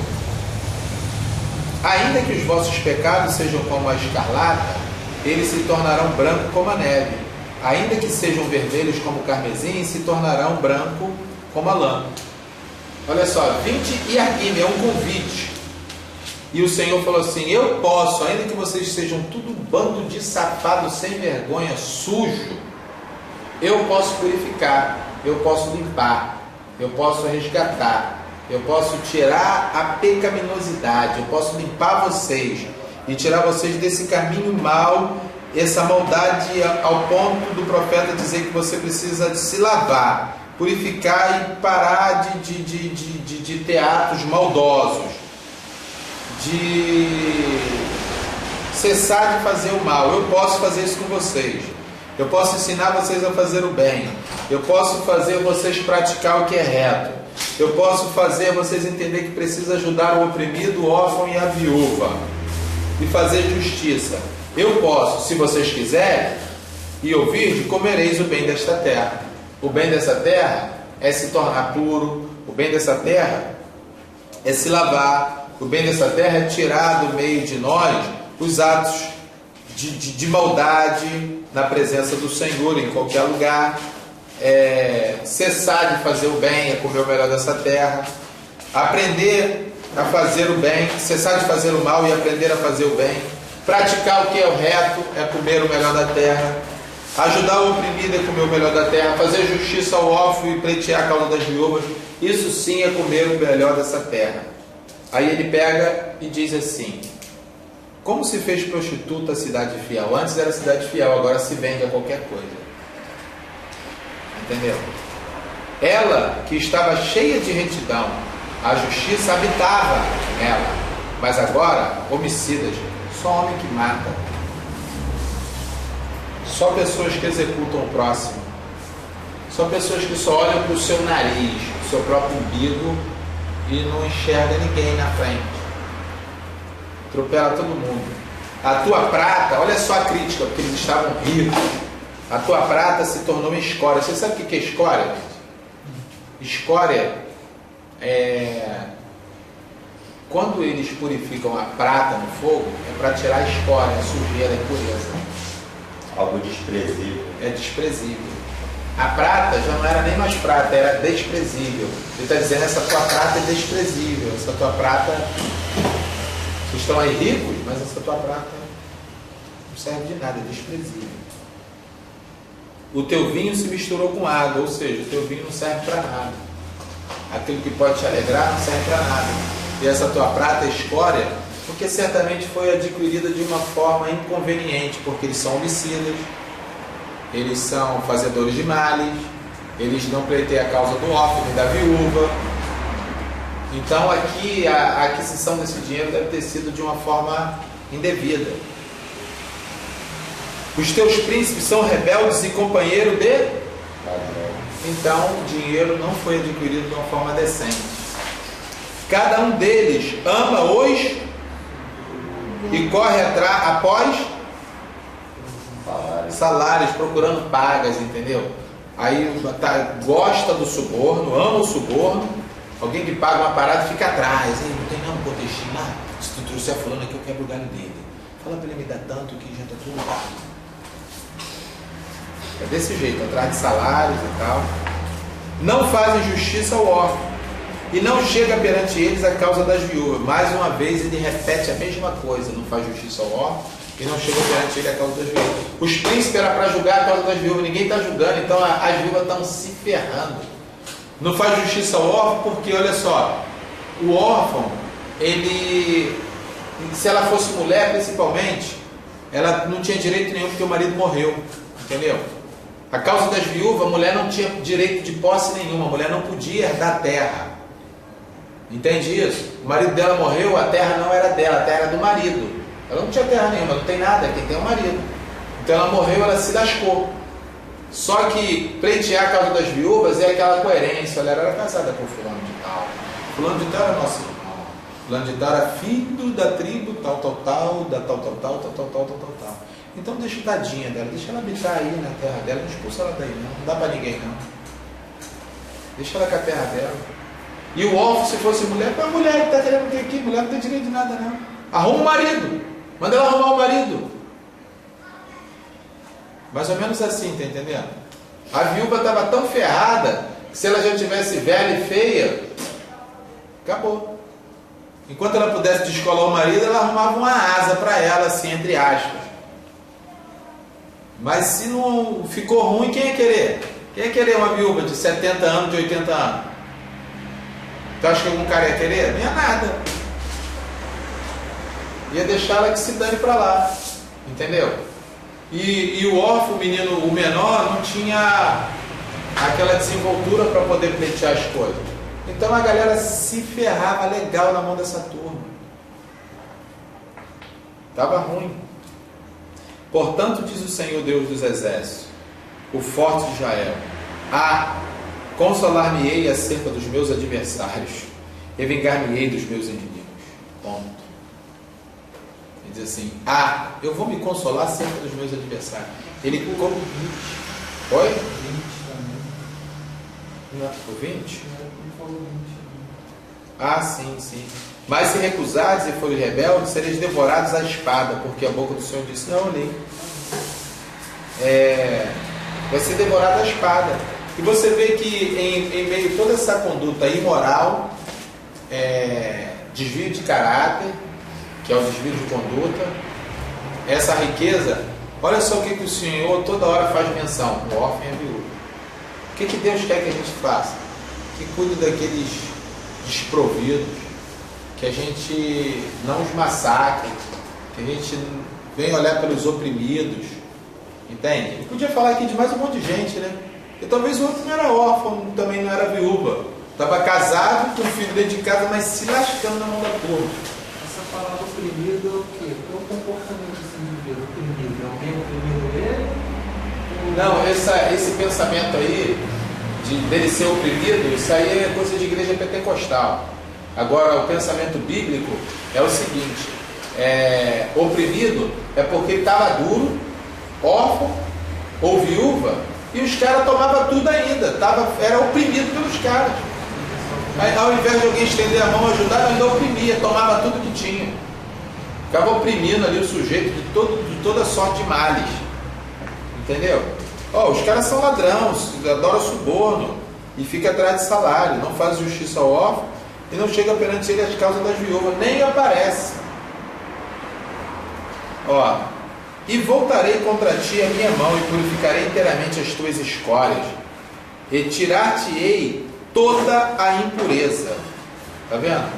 [SPEAKER 1] Ainda que os vossos pecados sejam como a escarlata, eles se tornarão branco como a neve. Ainda que sejam vermelhos como o carmesim, se tornarão branco como a lã. Olha só, vinde e argui-me, é um convite. E o Senhor falou assim: eu posso, ainda que vocês sejam tudo um bando de safados sem vergonha, sujo, eu posso purificar, eu posso limpar, eu posso resgatar, eu posso tirar a pecaminosidade, eu posso limpar vocês e tirar vocês desse caminho mau, essa maldade, ao ponto do profeta dizer que você precisa de se lavar, purificar e parar de ter atos maldosos, de cessar de fazer o mal. Eu posso fazer isso com vocês, eu posso ensinar vocês a fazer o bem, eu posso fazer vocês praticar o que é reto, eu posso fazer vocês entender que precisa ajudar o oprimido, o órfão e a viúva, e fazer justiça. Eu posso, se vocês quiserem e ouvirem, comereis o bem desta terra. O bem dessa terra é se tornar puro, o bem dessa terra é se lavar, o bem dessa terra é tirar do meio de nós os atos de maldade na presença do Senhor em qualquer lugar, cessar de fazer o bem é comer o melhor dessa terra, aprender a fazer o bem, cessar de fazer o mal e aprender a fazer o bem, praticar o que é o reto é comer o melhor da terra, ajudar o oprimido é comer o melhor da terra, fazer justiça ao órfão e pleitear a causa das viúvas, isso sim é comer o melhor dessa terra. Aí ele pega e diz assim: como se fez prostituta a cidade fiel? Antes era cidade fiel, agora se vende a qualquer coisa. Entendeu? Ela que estava cheia de retidão, a justiça habitava nela, mas agora homicidas, só homem que mata, só pessoas que executam o próximo, só pessoas que só olham para o seu nariz, o seu próprio umbigo e não enxerga ninguém na frente, atropela todo mundo. A tua prata, olha só a crítica, porque eles estavam ricos, a tua prata se tornou uma escória. Você sabe o que é escória? Escória quando eles purificam a prata no fogo, é para tirar a escória, a sujeira, a impureza.
[SPEAKER 6] Algo desprezível. É
[SPEAKER 1] desprezível. A prata já não era nem mais prata, era desprezível. Ele está dizendo: essa tua prata é desprezível, essa tua prata, vocês estão aí ricos, mas essa tua prata não serve de nada, é desprezível. O teu vinho se misturou com água, ou seja, o teu vinho não serve para nada. Aquilo que pode te alegrar não serve para nada. E essa tua prata é escória, porque certamente foi adquirida de uma forma inconveniente, porque eles são homicidas, eles são fazedores de males, eles não pleiteiam a causa do órfão e da viúva. Então aqui a aquisição desse dinheiro deve ter sido de uma forma indevida. Os teus príncipes são rebeldes e companheiro de... Então o dinheiro não foi adquirido de uma forma decente. Cada um deles ama os e corre após salários, procurando pagas, entendeu? Aí gosta do suborno, ama o suborno. Alguém que paga uma parada fica atrás. Não tem não, contextinho lá. Se tu trouxer fulano aqui, eu quebro o galho dele. Fala para ele me dar tanto que já está tudo pago. É desse jeito, atrás de salários e tal. Não fazem justiça ao órfão e não chega perante eles a causa das viúvas. Mais uma vez ele repete a mesma coisa: não faz justiça ao órfão e não chega perante ele a causa das viúvas. Os príncipes eram para julgar a causa das viúvas, ninguém está julgando, então as viúvas estão se ferrando. Não faz justiça ao órfão porque, olha só, o órfão, ele, se ela fosse mulher principalmente, ela não tinha direito nenhum porque o marido morreu, entendeu? A causa das viúvas, a mulher não tinha direito de posse nenhuma, a mulher não podia herdar terra. Entende isso? O marido dela morreu, a terra não era dela, a terra era do marido. Ela não tinha terra nenhuma, não tem nada, quem tem é o marido. Então ela morreu, ela se lascou. Só que pleitear a causa das viúvas é aquela coerência. Olha, ela era casada com fulano de tal. Fulano de tal era nosso irmão. Fulano de tal era filho da tribo tal. Então deixa tadinha dela, deixa ela habitar aí na terra dela, não expulsa ela daí não dá para ninguém não. Deixa ela com a terra dela. E o órfão, se fosse mulher, a mulher que está querendo ter aqui, mulher não tem direito de nada não. Arruma um marido, manda ela arrumar um marido. Mais ou menos assim, tá entendendo? A viúva estava tão ferrada que se ela já tivesse velha e feia, acabou. Enquanto ela pudesse descolar o marido, ela arrumava uma asa para ela, assim, entre aspas. Mas se não ficou ruim, quem ia querer? Quem ia querer uma viúva de 70 anos, de 80 anos? Tu acha que algum cara ia querer? Não ia nada. Ia deixar ela que se dane para lá. Entendeu? E o órfão, o menino, o menor, não tinha aquela desenvoltura para poder pleitear as coisas. Então a galera se ferrava legal na mão dessa turma. Estava ruim. Portanto, diz o Senhor Deus dos Exércitos, o forte de Israel: consolar-me-ei acerca dos meus adversários, e vingar-me-ei dos meus inimigos. Ponto. Ele diz assim: eu vou me consolar acerca dos meus adversários. Ele ficou 20. Oi? 20 também. Não, o 20? Ele falou 20. Sim. Mas se recusares e forem rebeldes, sereis devorados à espada, porque a boca do Senhor disse: não, eu li. Vai ser devorado à espada. E você vê que em meio a toda essa conduta imoral, desvio de caráter, que é o desvio de conduta, essa riqueza, olha só o que o Senhor toda hora faz menção: o órfão e a viúva. O que Deus quer que a gente faça? Que cuide daqueles desprovidos, que a gente não os massacre, que a gente venha olhar pelos oprimidos, entende? Ele podia falar aqui de mais um monte de gente, né? E talvez o outro não era órfão, também não era viúva, estava casado, com um filho dentro de casa, mas se lascando na mão da turma.
[SPEAKER 3] Essa palavra oprimido é o quê? É o comportamento desse indivíduo oprimido. É alguém oprimindo ele?
[SPEAKER 1] Não, esse pensamento aí, dele ser oprimido, isso aí é coisa de igreja pentecostal. Agora, o pensamento bíblico é o seguinte: oprimido é porque ele estava duro, órfão ou viúva, e os caras tomavam tudo ainda, era oprimido pelos caras. Aí, ao invés de alguém estender a mão, ajudar, ainda oprimia, tomava tudo que tinha. Ficava oprimindo ali o sujeito de toda sorte de males. Entendeu? Os caras são ladrões, adoram suborno e fica atrás de salário, não faz justiça ao órfão e não chega perante ele as causas das viúvas, nem aparece. E voltarei contra ti a minha mão e purificarei inteiramente as tuas escórias, retirar-te-ei toda a impureza. Está vendo?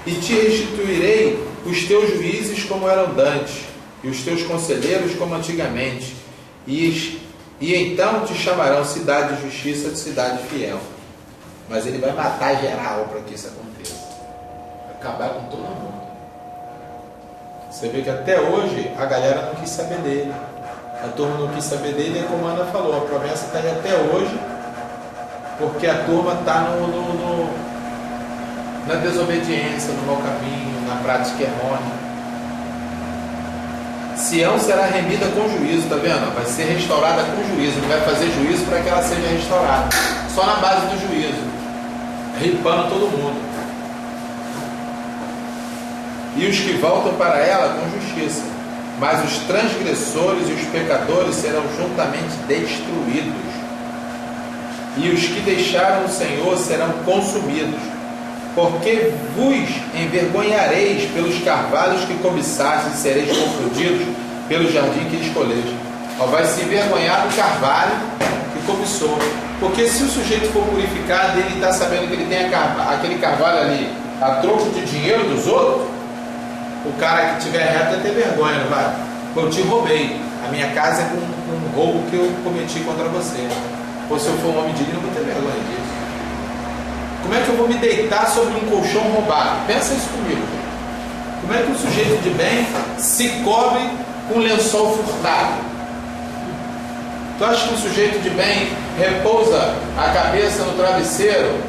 [SPEAKER 1] E te restituirei os teus juízes como eram dantes, e os teus conselheiros como antigamente, e então te chamarão cidade de justiça, de cidade fiel. Mas ele vai matar geral para que isso aconteça, acabar com todo mundo. Você vê que até hoje a galera não quis saber dele, a turma não quis saber dele, e como a Ana falou, a promessa está aí até hoje, porque a turma está na desobediência, no mau caminho, na prática errônea. Sião será remida com juízo, está vendo? Vai ser restaurada com juízo, ele vai fazer juízo para que ela seja restaurada, só na base do juízo, ripando todo mundo. E os que voltam para ela com justiça, mas os transgressores e os pecadores serão juntamente destruídos, e os que deixaram o Senhor serão consumidos, porque vos envergonhareis pelos carvalhos que cobiçastes, e sereis confundidos pelo jardim que escolheis. Vai se envergonhar do carvalho que cobiçou, porque se o sujeito for purificado, ele está sabendo que ele tem aquele carvalho ali a troco de dinheiro dos outros, o cara que tiver reto vai ter vergonha, não vai? Eu te roubei, a minha casa é com um roubo que eu cometi contra você. Ou se eu for um homem digno, eu vou ter vergonha disso. Como é que eu vou me deitar sobre um colchão roubado? Pensa isso comigo. Como é que um sujeito de bem se cobre com um lençol furtado? Tu acha que um sujeito de bem repousa a cabeça no travesseiro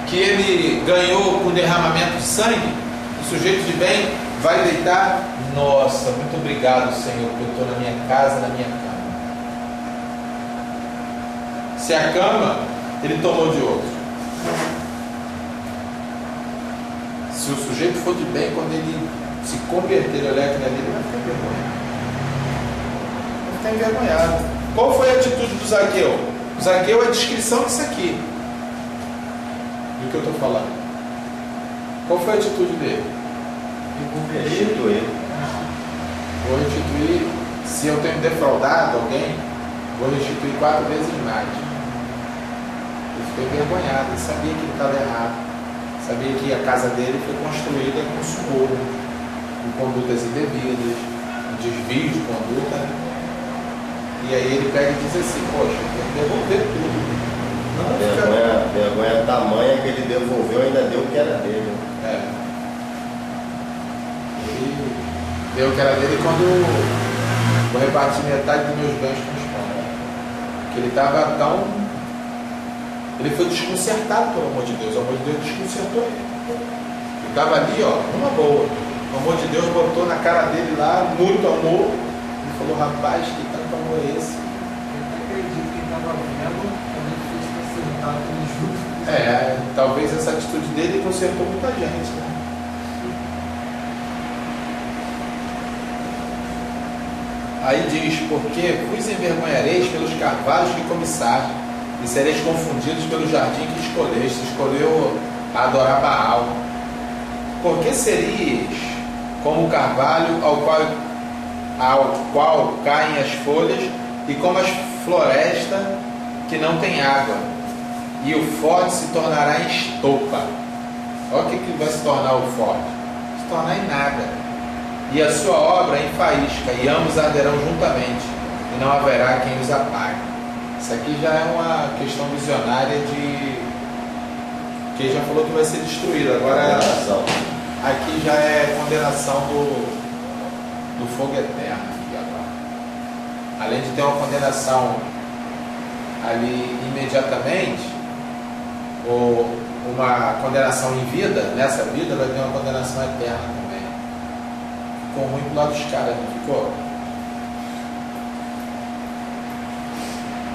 [SPEAKER 1] que ele ganhou com derramamento de sangue? O sujeito de bem vai deitar: nossa, muito obrigado, Senhor, porque eu estou na minha casa, na minha cama. Se a cama ele tomou de outro. Se o sujeito for de bem, quando ele se converter, olhar aquilo ali, ele vai ficar envergonhado. Vai ficar envergonhado. Qual foi a atitude do Zaqueu? O Zaqueu é a descrição disso aqui. que eu estou falando? Qual foi a atitude dele?
[SPEAKER 6] Restituir.
[SPEAKER 1] Vou restituir, se eu tenho defraudado alguém, vou restituir 4 vezes mais. Ele ficou envergonhado, ele sabia que ele estava errado, sabia que a casa dele foi construída com suborno, com condutas indevidas, com desvio de conduta. E aí ele pega e diz assim: poxa, tem que devolver tudo.
[SPEAKER 6] A vergonha tamanha que ele devolveu, ainda deu o que era dele.
[SPEAKER 1] Ele deu o que era dele quando vou repartir metade dos meus bens com os pobres. Porque ele estava tão. Ele foi desconcertado pelo amor de Deus. O amor de Deus desconcertou ele. Ele estava ali, ó, numa boa. O amor de Deus botou na cara dele lá muito amor. Ele falou: rapaz, que tanto amor é esse?
[SPEAKER 5] Eu acredito que ele estava vendo quando ele fez consertar com os justos.
[SPEAKER 1] Talvez essa atitude dele consertou muita gente, né? Aí diz: porque vos envergonhareis pelos carvalhos que cobiçaste, e sereis confundidos pelo jardim que escolheste. Escolheu adorar Baal. Porque seríeis como o carvalho ao qual caem as folhas, e como as florestas que não tem água, e o forte se tornará em estopa. Olha o que vai se tornar o forte: se tornar em nada. E a sua obra em faísca, e ambos arderão juntamente, e não haverá quem os apague. Isso aqui já é uma questão visionária de que já falou que vai ser destruído. Agora aqui já é condenação do fogo eterno. Aqui agora, além de ter uma condenação ali imediatamente, ou uma condenação em vida, nessa vida vai ter uma condenação eterna também. Ficou ruim pro lado dos caras, não ficou?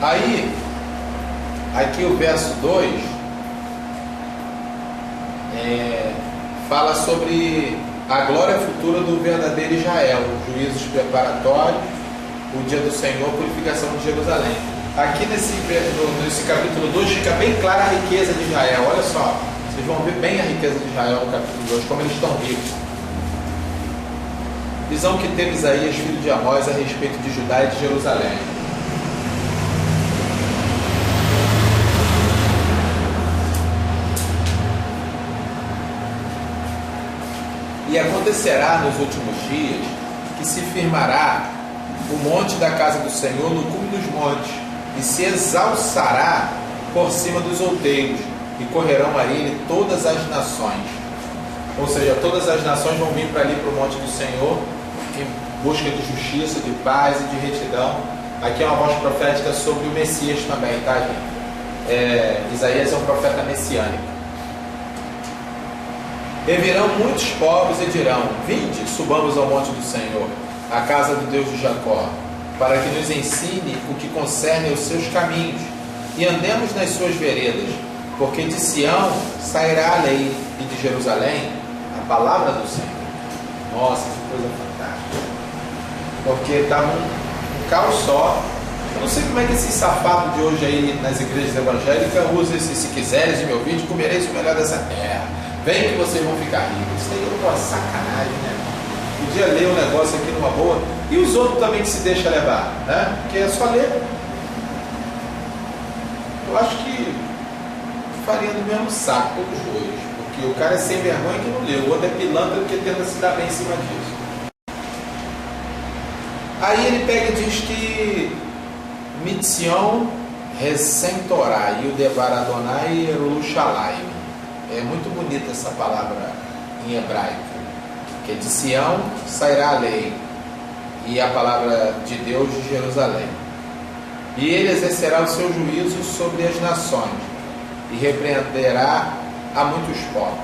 [SPEAKER 1] Aí, aqui o verso 2 fala sobre a glória futura do verdadeiro Israel, os juízos preparatórios, o dia do Senhor, purificação de Jerusalém. Aqui nesse capítulo 2 fica bem clara a riqueza de Israel. Olha só, vocês vão ver bem a riqueza de Israel no capítulo 2, como eles estão ricos. Visão que teve Isaías, filho de Amós, a respeito de Judá e de Jerusalém. E acontecerá nos últimos dias que se firmará o monte da casa do Senhor no cume dos montes, e se exalçará por cima dos outeiros, e correrão a ele todas as nações. Ou seja, todas as nações vão vir para ali, para o monte do Senhor, em busca de justiça, de paz e de retidão. Aqui é uma voz profética sobre o Messias também, tá, gente? Isaías é um profeta messiânico. E virão muitos povos e dirão: vinde, subamos ao monte do Senhor, a casa do Deus de Jacó, para que nos ensine o que concerne aos seus caminhos, e andemos nas suas veredas, porque de Sião sairá a lei, e de Jerusalém a palavra do Senhor. Nossa, que coisa fantástica. Porque estava um caos só. Eu não sei como é que esse safado de hoje aí nas igrejas evangélicas usa esse: se quiseres me ouvir, comereis o melhor dessa terra. Vem que vocês vão ficar ricos. Isso aí é uma sacanagem, né? Podia ler um negócio aqui numa boa. E os outros também que se deixam levar, né? Porque é só ler. Eu acho que faria no mesmo saco todos os dois. Porque o cara é sem vergonha que não leu. O outro é pilantra porque tenta se dar bem em cima disso. Aí ele pega e diz que Mitzion Recentorá e o Devar Adonai Yerushalayim. É muito bonita essa palavra em hebraico, que de Sião sairá a lei, e a palavra de Deus de Jerusalém. E ele exercerá o seu juízo sobre as nações, e repreenderá a muitos povos.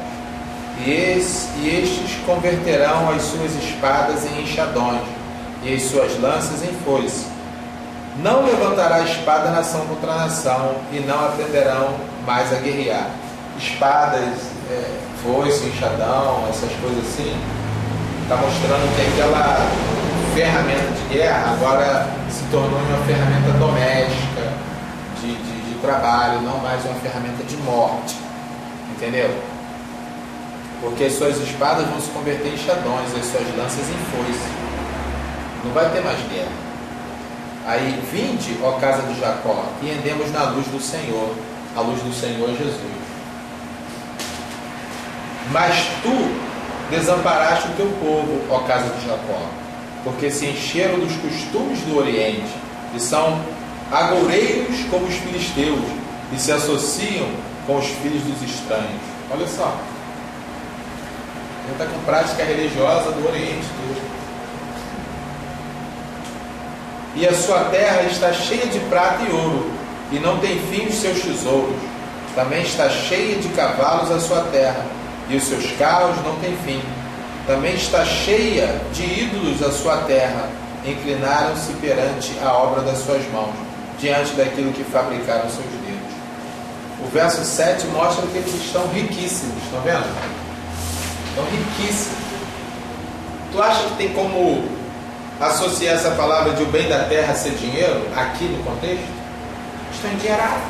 [SPEAKER 1] E estes converterão as suas espadas em enxadões, e as suas lanças em foice. Não levantará a espada nação contra nação, e não aprenderão mais a guerrear. Espadas, foice, enxadão, essas coisas assim, está mostrando que aquela ferramenta de guerra agora se tornou uma ferramenta doméstica, de trabalho, não mais uma ferramenta de morte. Entendeu? Porque as suas espadas vão se converter em chadões, as suas lanças em foice. Não vai ter mais guerra. Aí, vinde, ó casa de Jacó, e andemos na luz do Senhor. A luz do Senhor é Jesus. Mas tu desamparaste o teu povo, ó casa de Jacó, porque se encheram dos costumes do Oriente, e são agoureiros como os filisteus, e se associam com os filhos dos estranhos. Olha só. Ele está com prática religiosa do Oriente todo. E a sua terra está cheia de prata e ouro, e não tem fim os seus tesouros. Também está cheia de cavalos a sua terra, e os seus carros não têm fim. Também está cheia de ídolos a sua terra. Inclinaram-se perante a obra das suas mãos, diante daquilo que fabricaram seus dedos. O verso 7 mostra que eles estão riquíssimos, estão vendo? Estão riquíssimos. Tu acha que tem como associar essa palavra de o bem da terra ser dinheiro aqui no contexto? Estão endinheirados.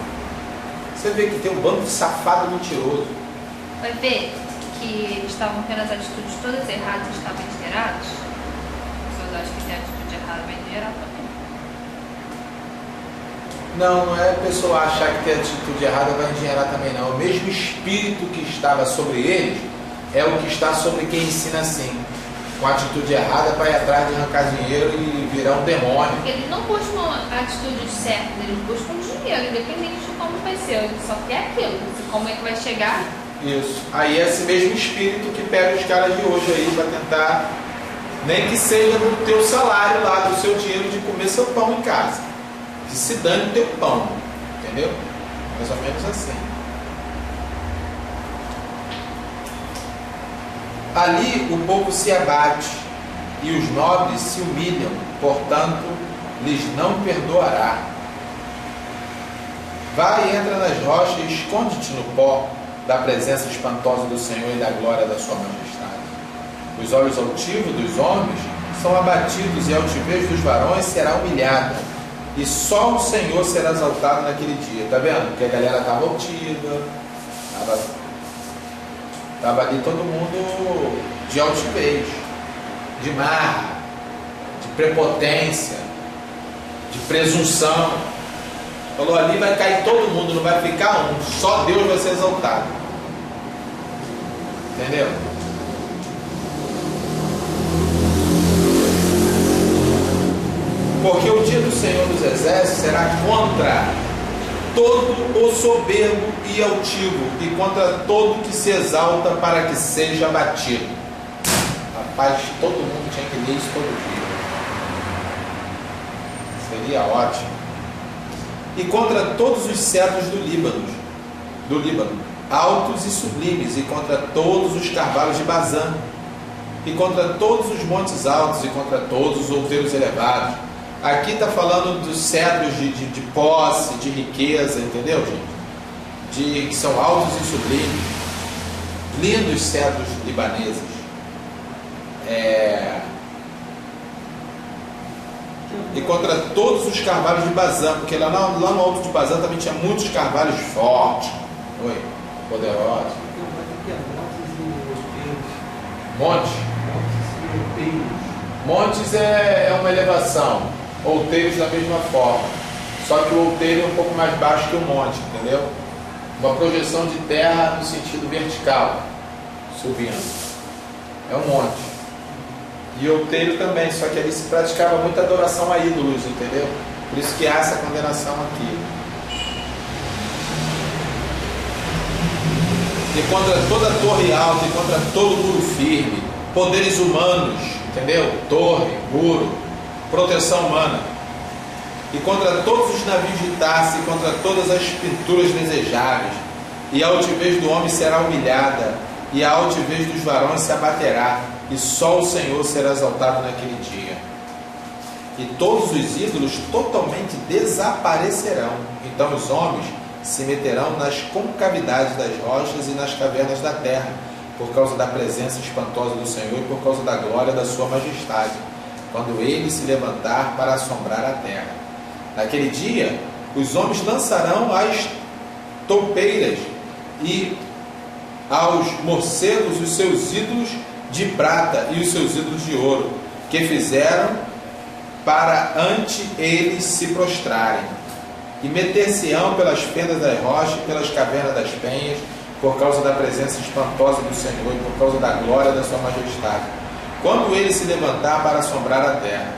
[SPEAKER 1] Você vê que tem um bando de safado mentiroso.
[SPEAKER 2] Vai ver que eles estavam tendo as atitudes todas erradas e estavam endinheirados? As pessoas acham que tem atitude errada, vai endinheirar também.
[SPEAKER 1] Não é a pessoa achar que tem atitude errada vai endinheirar também não. O mesmo espírito que estava sobre eles é o que está sobre quem ensina assim. Com atitude errada vai atrás de arrancar dinheiro e virar um demônio.
[SPEAKER 2] Eles não buscam a atitude certa, eles buscam dinheiro, independente de como vai ser. Ele só quer aquilo, como é que vai chegar.
[SPEAKER 1] Isso. Aí é esse mesmo espírito que pega os caras de hoje aí para tentar, nem que seja no teu salário lá, do seu dinheiro de comer seu pão em casa. Que se dane o teu pão. Entendeu? Mais ou menos assim. Ali o povo se abate e os nobres se humilham, portanto, lhes não perdoará. Vai e entra nas rochas e esconde-te no pó da presença espantosa do Senhor e da glória da sua majestade. Os olhos altivos dos homens são abatidos e a altivez dos varões será humilhada. E só o Senhor será exaltado naquele dia. Está vendo? Porque a galera estava altiva, estava ali todo mundo de altivez, de marra, de prepotência, de presunção. Falou, ali vai cair todo mundo, não vai ficar um, só Deus vai ser exaltado. Entendeu? Porque o dia do Senhor dos Exércitos será contra todo o soberbo e altivo, e contra todo que se exalta para que seja abatido. Rapaz, todo mundo tinha que ler isso todo dia. Seria ótimo. E contra todos os cedros do Líbano, altos e sublimes, e contra todos os carvalhos de Bazã, e contra todos os montes altos, e contra todos os outeiros elevados. Aqui está falando dos cedros de posse, de riqueza, entendeu, gente? Que são altos e sublimes, lindos cedros libaneses. E contra todos os carvalhos de Bazã, porque lá no alto de Bazã também tinha muitos carvalhos fortes, poderosos. Montes? Montes é uma elevação, outeiros da mesma forma, só que o outeiro é um pouco mais baixo que o monte, entendeu? Uma projeção de terra no sentido vertical, subindo. É um monte. E outeiro também, só que ali se praticava muita adoração a ídolos, entendeu? Por isso que há essa condenação aqui. E contra toda torre alta, e contra todo muro firme, poderes humanos, entendeu? Torre, muro, proteção humana. E contra todos os navios de Tarso, e contra todas as pinturas desejáveis. E a altivez do homem será humilhada, e a altivez dos varões se abaterá, e só o Senhor será exaltado naquele dia. E todos os ídolos totalmente desaparecerão. Então os homens se meterão nas concavidades das rochas e nas cavernas da terra, por causa da presença espantosa do Senhor e por causa da glória da sua majestade, quando ele se levantar para assombrar a terra. Naquele dia, os homens lançarão as toupeiras e aos morcegos os seus ídolos de prata e os seus ídolos de ouro, que fizeram para ante eles se prostrarem, e meter-se-ão pelas fendas das rochas e pelas cavernas das penhas, por causa da presença espantosa do Senhor e por causa da glória da sua majestade, quando ele se levantar para assombrar a terra.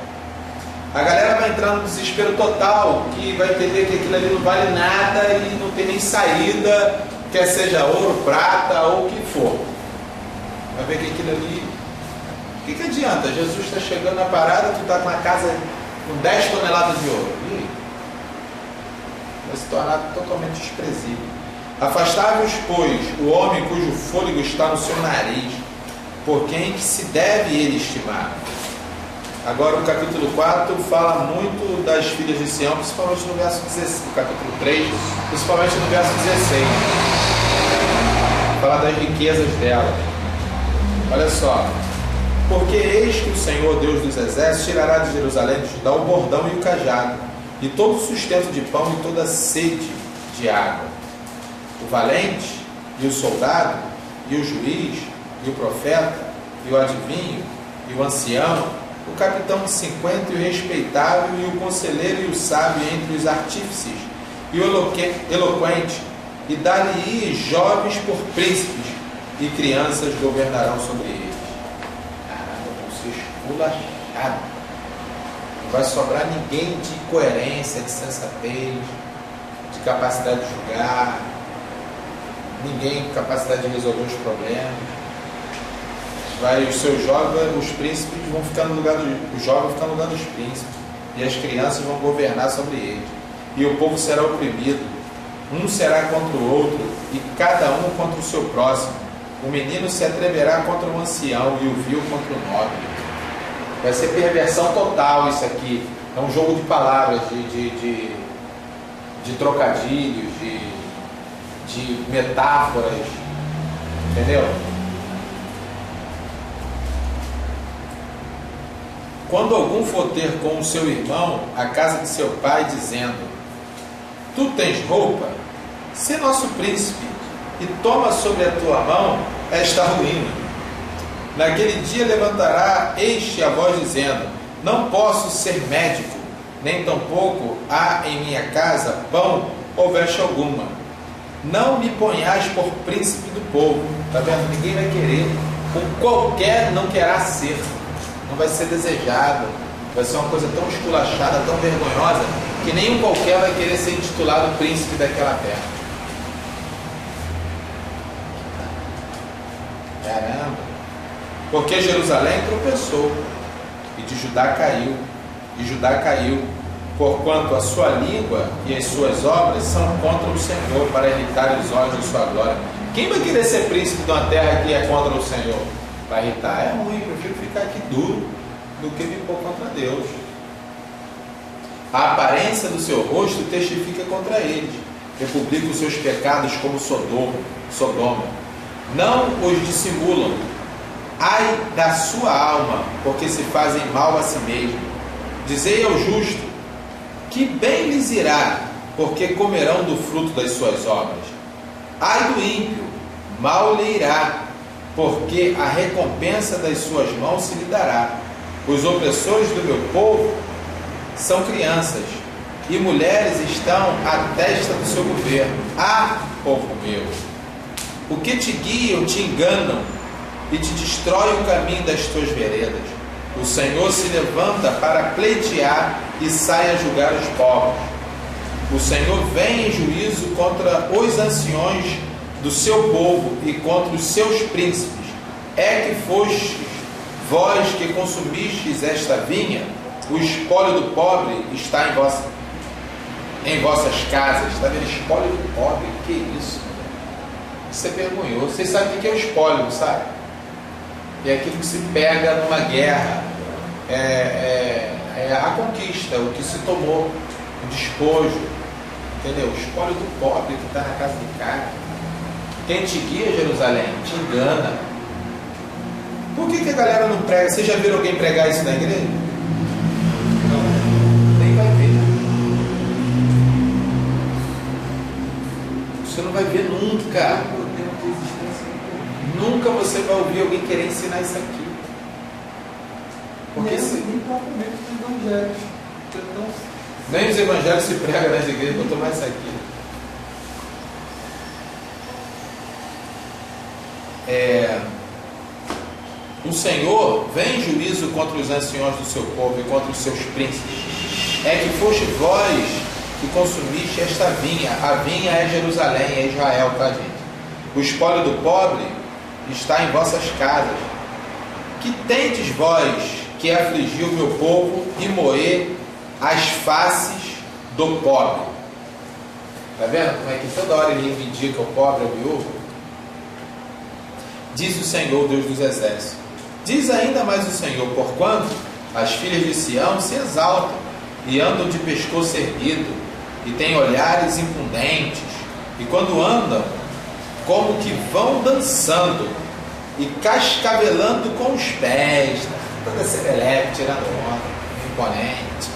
[SPEAKER 1] A galera vai entrar no desespero total, que vai entender que aquilo ali não vale nada e não tem nem saída, quer seja ouro, prata ou o que for. Vai ver que aquilo ali... O que adianta? Jesus está chegando na parada, tu está com uma casa com 10 toneladas de ouro. E aí? Vai se tornar totalmente desprezível. Afastai-vos, pois, o homem cujo fôlego está no seu nariz, por quem que se deve ele estimar. Agora o capítulo 4 fala muito das filhas de Sião, principalmente no verso 16, o capítulo 3, principalmente no verso 16. Fala das riquezas dela. Olha só. Porque eis que o Senhor, Deus dos exércitos, tirará de Jerusalém de Judá o bordão e o cajado, e todo o sustento de pão e toda a sede de água. O valente e o soldado, e o juiz, e o profeta, e o adivinho, e o ancião, o capitão de 50 e o respeitável, e o conselheiro e o sábio entre os artífices, e o eloquente, e dar-lhe jovens por príncipes, e crianças governarão sobre eles. Caramba, vão ser esculachados. Não vai sobrar ninguém de coerência, de sensatez, de capacidade de julgar, ninguém com capacidade de resolver os problemas. Os seus jovens, os príncipes vão ficar no lugar os jovens vão ficar no lugar dos príncipes, e as crianças vão governar sobre eles, e o povo será oprimido, um será contra o outro, e cada um contra o seu próximo. O menino se atreverá contra o ancião, e o vil contra o nobre. Vai ser perversão total isso aqui. É um jogo de palavras, de trocadilhos, de metáforas, entendeu? Quando algum for ter com o seu irmão a casa de seu pai, dizendo: tu tens roupa, sê nosso príncipe, e toma sobre a tua mão esta ruína. Naquele dia levantará este a voz, dizendo: não posso ser médico, nem tampouco há em minha casa pão ou veste alguma. Não me ponhais por príncipe do povo. Está vendo? Ninguém vai querer. Com qualquer não querá ser. Não vai ser desejado. Vai ser uma coisa tão esculachada, tão vergonhosa, que nenhum qualquer vai querer ser intitulado príncipe daquela terra. Caramba! Porque Jerusalém tropeçou, e de Judá caiu, e Judá caiu, porquanto a sua língua e as suas obras são contra o Senhor, para irritar os olhos de sua glória. Quem vai querer ser príncipe de uma terra que é contra o Senhor? Vai irritar? É ruim, prefiro ficar aqui duro do que me pôr contra Deus. A aparência do seu rosto testifica contra eles, republica os seus pecados como Sodoma. Não os dissimulam. Ai da sua alma, porque se fazem mal a si mesmo. Dizei ao justo: que bem lhes irá, porque comerão do fruto das suas obras. Ai do ímpio, mal lhe irá, porque a recompensa das suas mãos se lhe dará. Os opressores do meu povo são crianças, e mulheres estão à testa do seu governo. Ah, povo meu, o que te guiam te enganam, e te destrói o caminho das tuas veredas. O Senhor se levanta para pleitear e sai a julgar os povos. O Senhor vem em juízo contra os anciões do seu povo e contra os seus príncipes. É que fostes vós que consumistes esta vinha, o espólio do pobre está em vossas casas. Está vendo? Espólio do pobre, que isso? Isso é vergonhoso. Vocês sabem o que é o espólio, não sabe? É aquilo que se pega numa guerra, é a conquista, o que se tomou, o despojo, entendeu? O espólio do pobre que está na casa do cara. Quem te guia, Jerusalém, te engana. Por que a galera não prega? Vocês já viram alguém pregar isso na igreja? Não, nem vai ver. Você não vai ver nunca. Nunca você vai ouvir alguém querer ensinar isso aqui. Porque
[SPEAKER 5] nem propriamente os evangelhos.
[SPEAKER 1] nem os evangelhos se pregam nas igrejas, vou tomar isso aqui. O Senhor vem em juízo contra os anciões do seu povo e contra os seus príncipes. É que foste vós que consumiste esta vinha. A vinha é Jerusalém, é Israel, tá, gente? O espólio do pobre está em vossas casas. Que tendes vós que afligiu o meu povo e moer as faces do pobre? Está vendo como é que toda hora ele reivindica o pobre, a viúva? Diz o Senhor, Deus dos exércitos. Diz ainda mais o Senhor: porquanto as filhas de Sião se exaltam e andam de pescoço erguido e têm olhares impudentes, e quando andam, como que vão dançando e cascavelando com os pés, toda serelepe, tirando onda, imponente,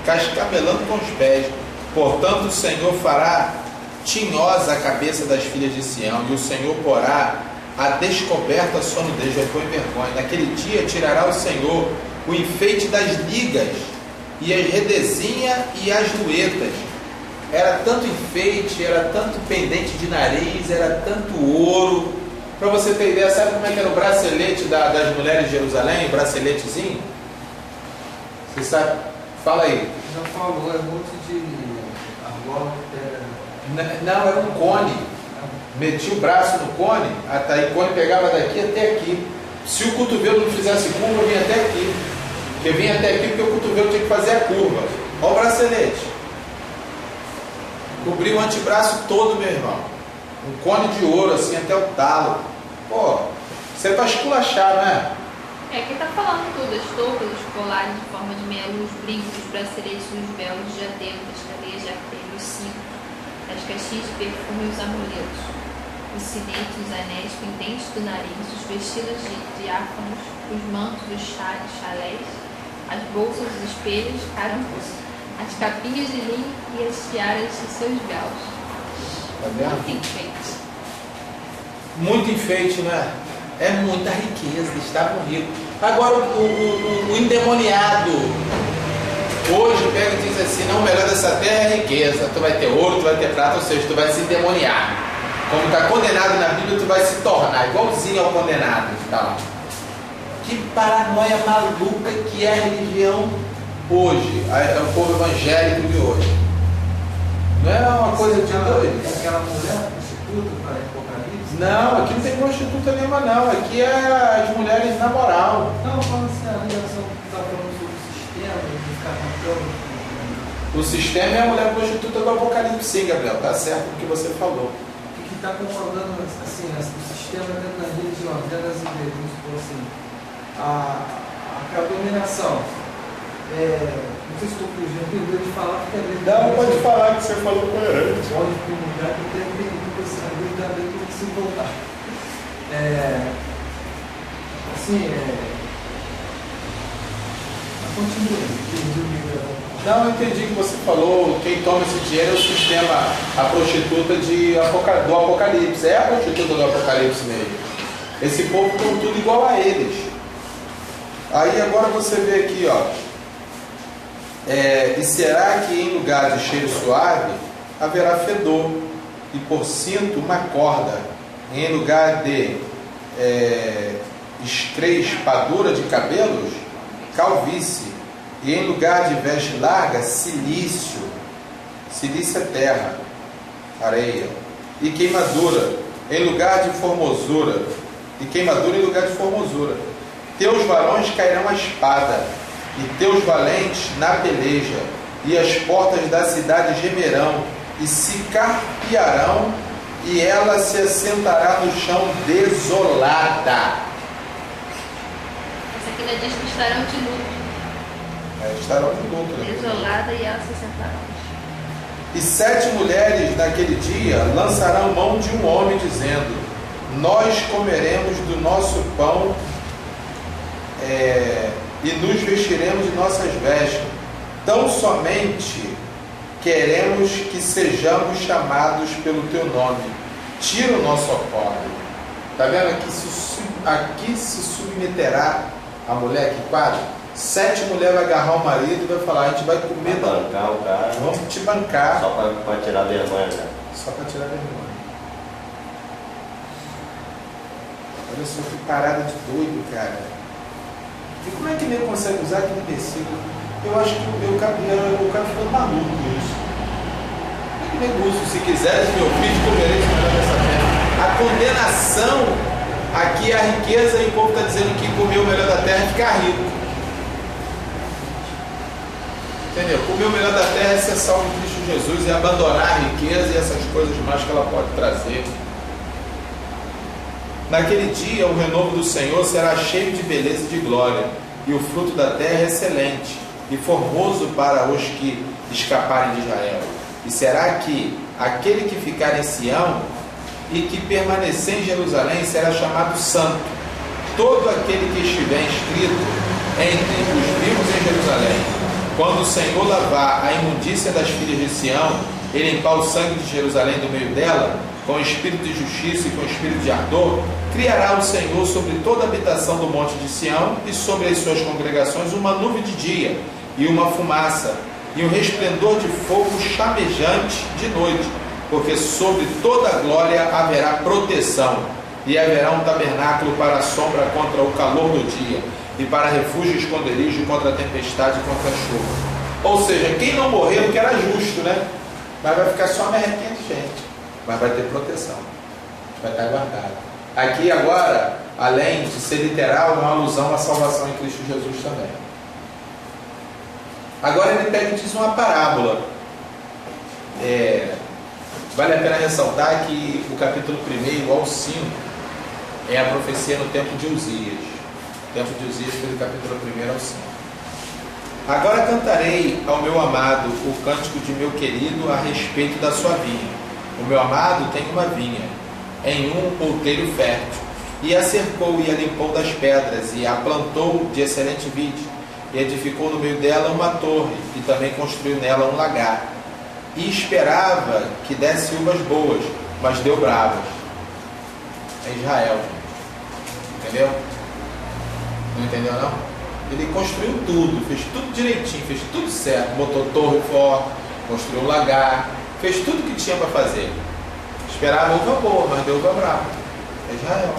[SPEAKER 1] cascavelando com os pés. Portanto, o Senhor fará tinhosa a cabeça das filhas de Sião, e o Senhor porá a descoberta a sua nudez, vai pôr em vergonha. Naquele dia tirará o Senhor o enfeite das ligas, e as redezinhas e as luetas. Era tanto enfeite, era tanto pendente de nariz, era tanto ouro. Para você ter ideia, sabe como é que era o bracelete das mulheres de Jerusalém? O braceletezinho? Você sabe? Fala aí.
[SPEAKER 5] Já falou, é um monte de argola.
[SPEAKER 1] Não, era um cone. Metia o braço no cone, aí o cone pegava daqui até aqui. Se o cotovelo não fizesse curva, vinha até aqui. Porque vinha até aqui porque o cotovelo tinha que fazer a curva. Olha o bracelete. Cobriu o antebraço todo, meu irmão. Um cone de ouro, assim, até o talo. Pô, você é pra esculachar, não é?
[SPEAKER 2] Aqui está falando tudo: as toucas, os colares de forma de meia luz, os brincos, os braceletes, os véus, os diademas, as cadeias de artelho, os cintos, as caixinhas de perfume e os amuletos, os sinetes, os anéis, pendentes do nariz, os vestidos de diáfanos, os mantos, os chalés, as bolsas, os espelhos, carampos, as capinhas de linho e as tiaras de seus véus.
[SPEAKER 1] Tá vendo?
[SPEAKER 2] Muito enfeite.
[SPEAKER 1] Muito enfeite, não é? É muita riqueza, estavam ricos. Agora o endemoniado hoje pega e diz assim: não, o melhor dessa terra é a riqueza. Tu vai ter ouro, tu vai ter prata, ou seja, tu vai se endemoniar. Como está condenado na Bíblia, tu vai se tornar igualzinho ao condenado que está lá. Que paranoia maluca que é a religião hoje, é o povo evangélico de hoje. Não é uma coisa de doido?
[SPEAKER 5] Aquela mulher prostituta para Apocalipse?
[SPEAKER 1] Não, aqui não tem prostituta nenhuma não. Aqui é as mulheres na moral.
[SPEAKER 5] Não, falando assim, a ligação que está falando sobre o sistema, de ficar contando.
[SPEAKER 1] O sistema é a mulher prostituta do Apocalipse, sim, Gabriel. Tá certo o que você falou.
[SPEAKER 5] O que está concordando, assim, o sistema dentro da religião, dentro das igrejas, vamos supor assim, a dominação. Não sei se estou fugindo, eu tenho de falar porque é
[SPEAKER 1] Não, pode falar que você falou coerente.
[SPEAKER 5] Pode perguntar que eu tenho que pensar, ainda bem que eu preciso voltar. Continua.
[SPEAKER 1] Não, eu entendi que você falou, quem toma esse dinheiro é o sistema, a prostituta do Apocalipse. É a prostituta do Apocalipse mesmo. Esse povo tem tudo igual a eles. Aí agora você vê aqui, ó. E será que em lugar de cheiro suave haverá fedor, e por cinto uma corda, em lugar de espadura de cabelos, calvície, e em lugar de veste larga, silício é terra, areia, e queimadura em lugar de formosura, Teus varões cairão à espada, e teus valentes na peleja, e as portas da cidade gemerão, e se carpearão, e ela se assentará no chão desolada.
[SPEAKER 2] Essa aqui ainda diz que estarão de luto.
[SPEAKER 1] Estarão de luto. Né?
[SPEAKER 2] Desolada, e ela se assentará.
[SPEAKER 1] E 7 mulheres naquele dia lançarão mão de um homem, dizendo: nós comeremos do nosso pão e nos vestiremos de nossas vestes. Tão somente queremos que sejamos chamados pelo teu nome. Tira o nosso opróbrio. Está vendo? Aqui se submeterá a mulher, que quadro. 7 mulheres vai agarrar o marido e vai falar: a gente vai comer,
[SPEAKER 6] Bancar o cara.
[SPEAKER 1] vamos te bancar.
[SPEAKER 6] Só para tirar a vergonha, né?
[SPEAKER 1] Só para tirar vergonha. Olha só que parada de doido, cara. E como é que ele consegue usar aquele versículo? Eu acho que o cara ficou maluco com isso. Que negócio, se quiseres meu filho, comereis o melhor dessa terra. A condenação aqui é a riqueza, e o povo está dizendo que comer o melhor da terra é ficar rico. Entendeu? Comer o melhor da terra é ser salvo em Cristo Jesus, e abandonar a riqueza e essas coisas mais que ela pode trazer. Naquele dia o renovo do Senhor será cheio de beleza e de glória, e o fruto da terra é excelente e formoso para os que escaparem de Israel. E será que aquele que ficar em Sião e que permanecer em Jerusalém será chamado santo. Todo aquele que estiver inscrito entre os vivos em Jerusalém, quando o Senhor lavar a imundícia das filhas de Sião e limpar o sangue de Jerusalém do meio dela, com espírito de justiça e com espírito de ardor, criará o Senhor sobre toda a habitação do monte de Sião e sobre as suas congregações uma nuvem de dia e uma fumaça e um resplendor de fogo chamejante de noite, porque sobre toda a glória haverá proteção, e haverá um tabernáculo para a sombra contra o calor do dia, e para refúgio e esconderijo contra a tempestade e contra a chuva. Ou seja, quem não morreu, que era justo, né? Mas vai ficar só merrequinha de gente, mas vai ter proteção, vai estar guardado. Aqui agora, além de ser literal, é uma alusão à salvação em Cristo Jesus também. Agora ele pega e diz uma parábola. Vale a pena ressaltar que o capítulo 1 ao 5 é a profecia no tempo de Uzias. O tempo de Uzias foi do capítulo 1 ao 5. Agora cantarei ao meu amado o cântico de meu querido a respeito da sua vinha. O meu amado tem uma vinha em um outeiro fértil, e a cercou e a limpou das pedras, e a plantou de excelente vide, e edificou no meio dela uma torre, e também construiu nela um lagar, e esperava que desse uvas boas, mas deu bravas. É Israel, gente. Entendeu? Não entendeu não? Ele construiu tudo, fez tudo direitinho, fez tudo certo, botou torre forte, construiu um lagar, fez tudo que tinha para fazer. Esperava uva boa, mas deu uva brava. É Israel.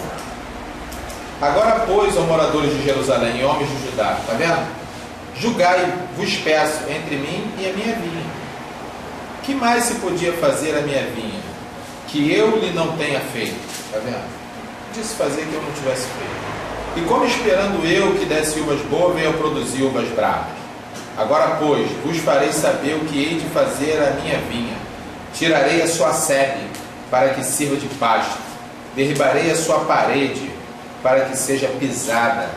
[SPEAKER 1] Agora, pois, ó moradores de Jerusalém e homens de Judá, está vendo? Julgai, vos peço, entre mim e a minha vinha. Que mais se podia fazer a minha vinha, que eu lhe não tenha feito? Está vendo? Disse fazer que eu não tivesse feito. E como esperando eu que desse uvas boas, venho a produzir uvas bravas. Agora, pois, vos farei saber o que hei de fazer à minha vinha. Tirarei a sua sebe, para que sirva de pasto. Derribarei a sua parede, para que seja pisada.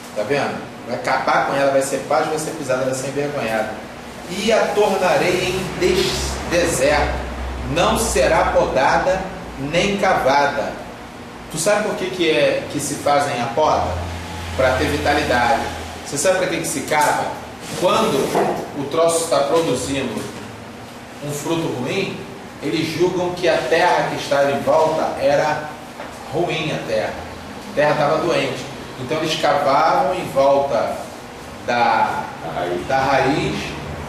[SPEAKER 1] Está vendo? Vai acabar com ela, vai ser pasto, vai ser pisada, vai ser envergonhada. E a tornarei em deserto. Não será podada, nem cavada. Tu sabe por que se fazem a poda? Para ter vitalidade. Você sabe para que se cava? Quando o troço está produzindo um fruto ruim, eles julgam que a terra que estava em volta era ruim, a terra estava doente. Então eles cavavam em volta da raiz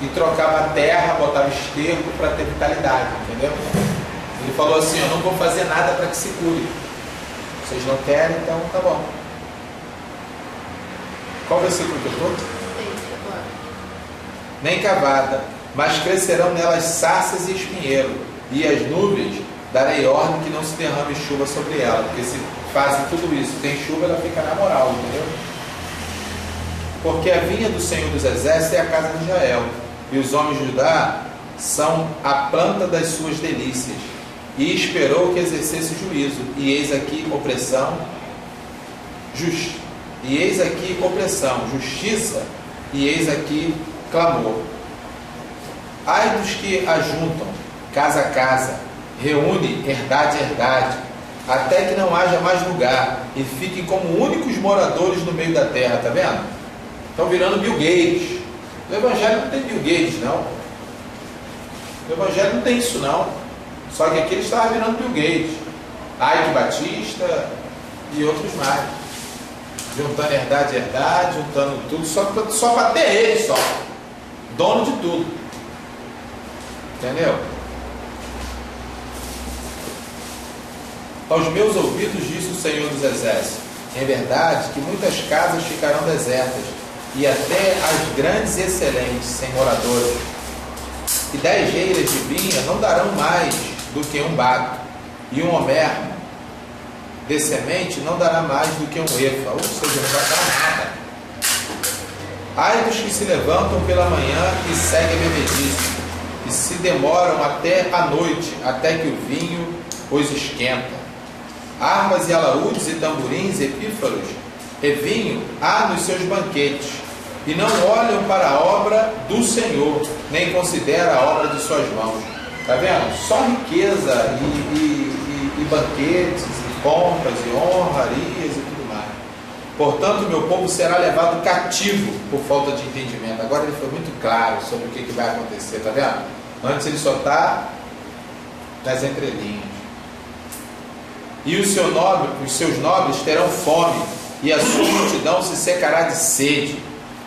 [SPEAKER 1] e trocavam a terra, botavam esterco para ter vitalidade, entendeu? Ele falou assim: eu não vou fazer nada para que se cure. Vocês não querem, então tá bom. Qual versículo que eu estou? Nem cavada, mas crescerão nelas sarças e espinheiro, e as nuvens darei ordem que não se derrame chuva sobre ela, porque se fazem tudo isso, tem chuva, ela fica na moral, entendeu? Porque a vinha do Senhor dos Exércitos é a casa de Israel, e os homens de Judá são a planta das suas delícias. E esperou que exercesse juízo, e eis aqui opressão, justiça, e eis aqui clamor. Ai dos que ajuntam casa a casa, reúne herdade a herdade, até que não haja mais lugar, e fiquem como únicos moradores no meio da terra. Está vendo? Estão virando Bill Gates. No Evangelho não tem Bill Gates, não. No Evangelho não tem isso, não. Só que aqui eles estavam virando Bill Gates. Ike Batista e outros mais. Juntando herdade, juntando tudo, só para ter ele só. Dono de tudo. Entendeu? Aos meus ouvidos disse o Senhor dos Exércitos: em verdade que muitas casas ficarão desertas, e até as grandes e excelentes, sem moradores. E 10 geiras de vinha não darão mais do que um baco, e um homer de semente não dará mais do que um efa, ou seja, não vai dar nada. Ai dos que se levantam pela manhã e seguem a bebedice, e se demoram até a noite, até que o vinho os esquenta. Armas e alaúdes e tamborins e pífaros e vinho há nos seus banquetes, e não olham para a obra do Senhor, nem consideram a obra de suas mãos. Está vendo? Só riqueza e banquetes, e compras, e honrarias e tudo mais. Portanto, meu povo será levado cativo por falta de entendimento. Agora ele foi muito claro sobre o que vai acontecer, está vendo? Antes ele só está nas entrelinhas. E os seus nobres terão fome, e a sua multidão se secará de sede.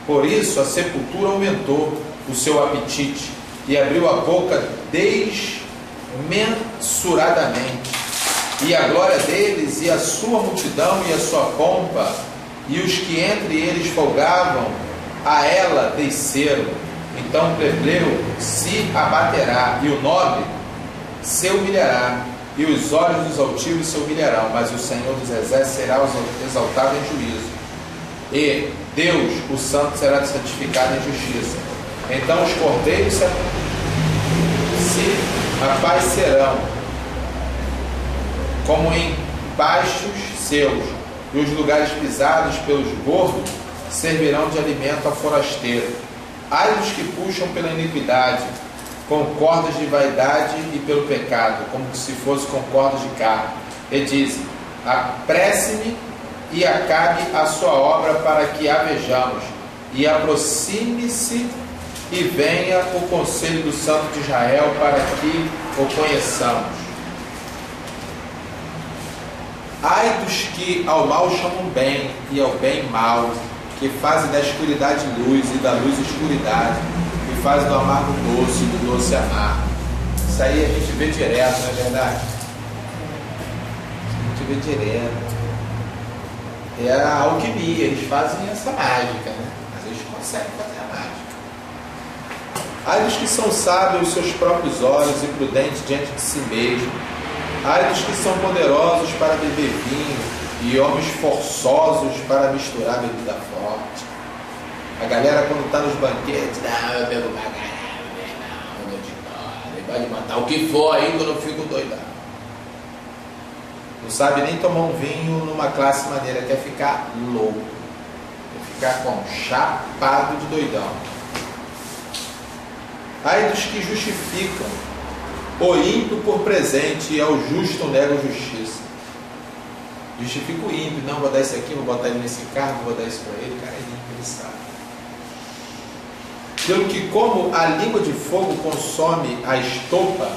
[SPEAKER 1] Por isso a sepultura aumentou o seu apetite, e abriu a boca desmensuradamente. E a glória deles, e a sua multidão, e a sua pompa, e os que entre eles folgavam, a ela desceram. Então o plebeu se abaterá, e o nobre se humilhará, e os olhos dos altivos se humilharão, mas o Senhor dos Exércitos será exaltado em juízo, e Deus, o Santo, será santificado em justiça. Então os cordeiros se aparecerão como em pastos seus, e os lugares pisados pelos gordos servirão de alimento ao forasteiro. Ai dos que puxam pela iniquidade, com cordas de vaidade, e pelo pecado, como se fosse com cordas de carne, e dizem: apresse-me e acabe a sua obra, para que a vejamos, e aproxime-se e venha o conselho do Santo de Israel, para que o conheçamos. Ai dos que ao mal chamam bem, e ao bem mal, que fazem da escuridade luz, e da luz escuridade, que fazem do amargo doce, e do doce amargo. Isso aí a gente vê direto, não é verdade? A gente vê direto. É a alquimia, eles fazem essa mágica, né? Mas eles conseguem fazer a mágica. Ai dos que são sábios aos seus próprios olhos, e prudentes diante de si mesmo. Ai dos que são poderosos para beber vinho, e homens forçosos para misturar bebida forte. A galera, quando está nos banquetes: não, eu bebo pra caramba, não, eu dou de nada, ele pode matar o que for aí, que eu não fico doidão. Não sabe nem tomar um vinho numa classe maneira, quer ficar louco, quer ficar com chapado de doidão. Ai dos que justificam o ímpio por presente, e ao justo negam justiça. Justifica o ímpio: não, vou dar isso aqui, vou botar ele nesse carro, vou dar isso para ele. O cara é ímpio, ele sabe. Pelo que, como a língua de fogo consome a estopa,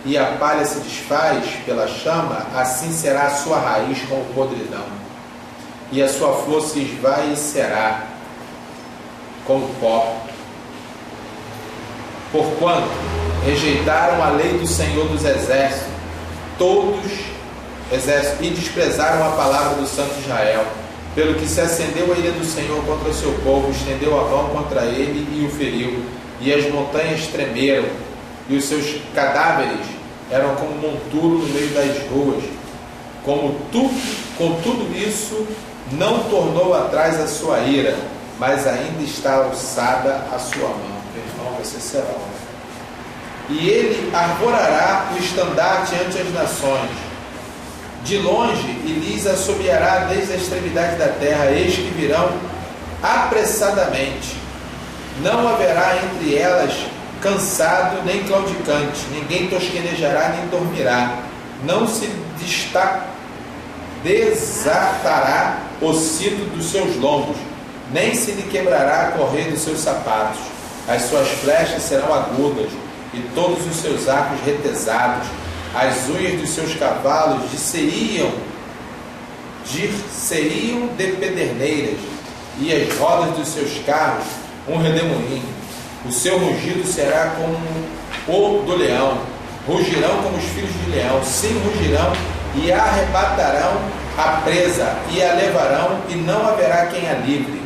[SPEAKER 1] e a palha se desfaz pela chama, assim será a sua raiz como podridão, e a sua flor se esvaecerá como pó. Porquanto rejeitaram a lei do Senhor dos Exércitos, e desprezaram a palavra do Santo de Israel, pelo que se acendeu a ira do Senhor contra o seu povo, estendeu a mão contra ele e o feriu, e as montanhas tremeram, e os seus cadáveres eram como monturo no meio das ruas. Com tudo isso, não tornou atrás a sua ira, mas ainda está alçada a sua mão. Meu irmão, vai ser serão. E ele arvorará o estandarte ante as nações. De longe, e lhes assobiará desde a extremidade da terra. Eis que virão apressadamente. Não haverá entre elas cansado nem claudicante, ninguém tosquenejará nem dormirá, não se desatará o cinto dos seus lombos, nem se lhe quebrará a correia dos seus sapatos. As suas flechas serão agudas, e todos os seus arcos retesados, as unhas dos seus cavalos dir-se-iam de pederneiras, e as rodas dos seus carros um redemoinho. O seu rugido será como o do leão, rugirão como os filhos de leão, sim, rugirão, e a arrebatarão a presa, e a levarão, e não haverá quem a livre.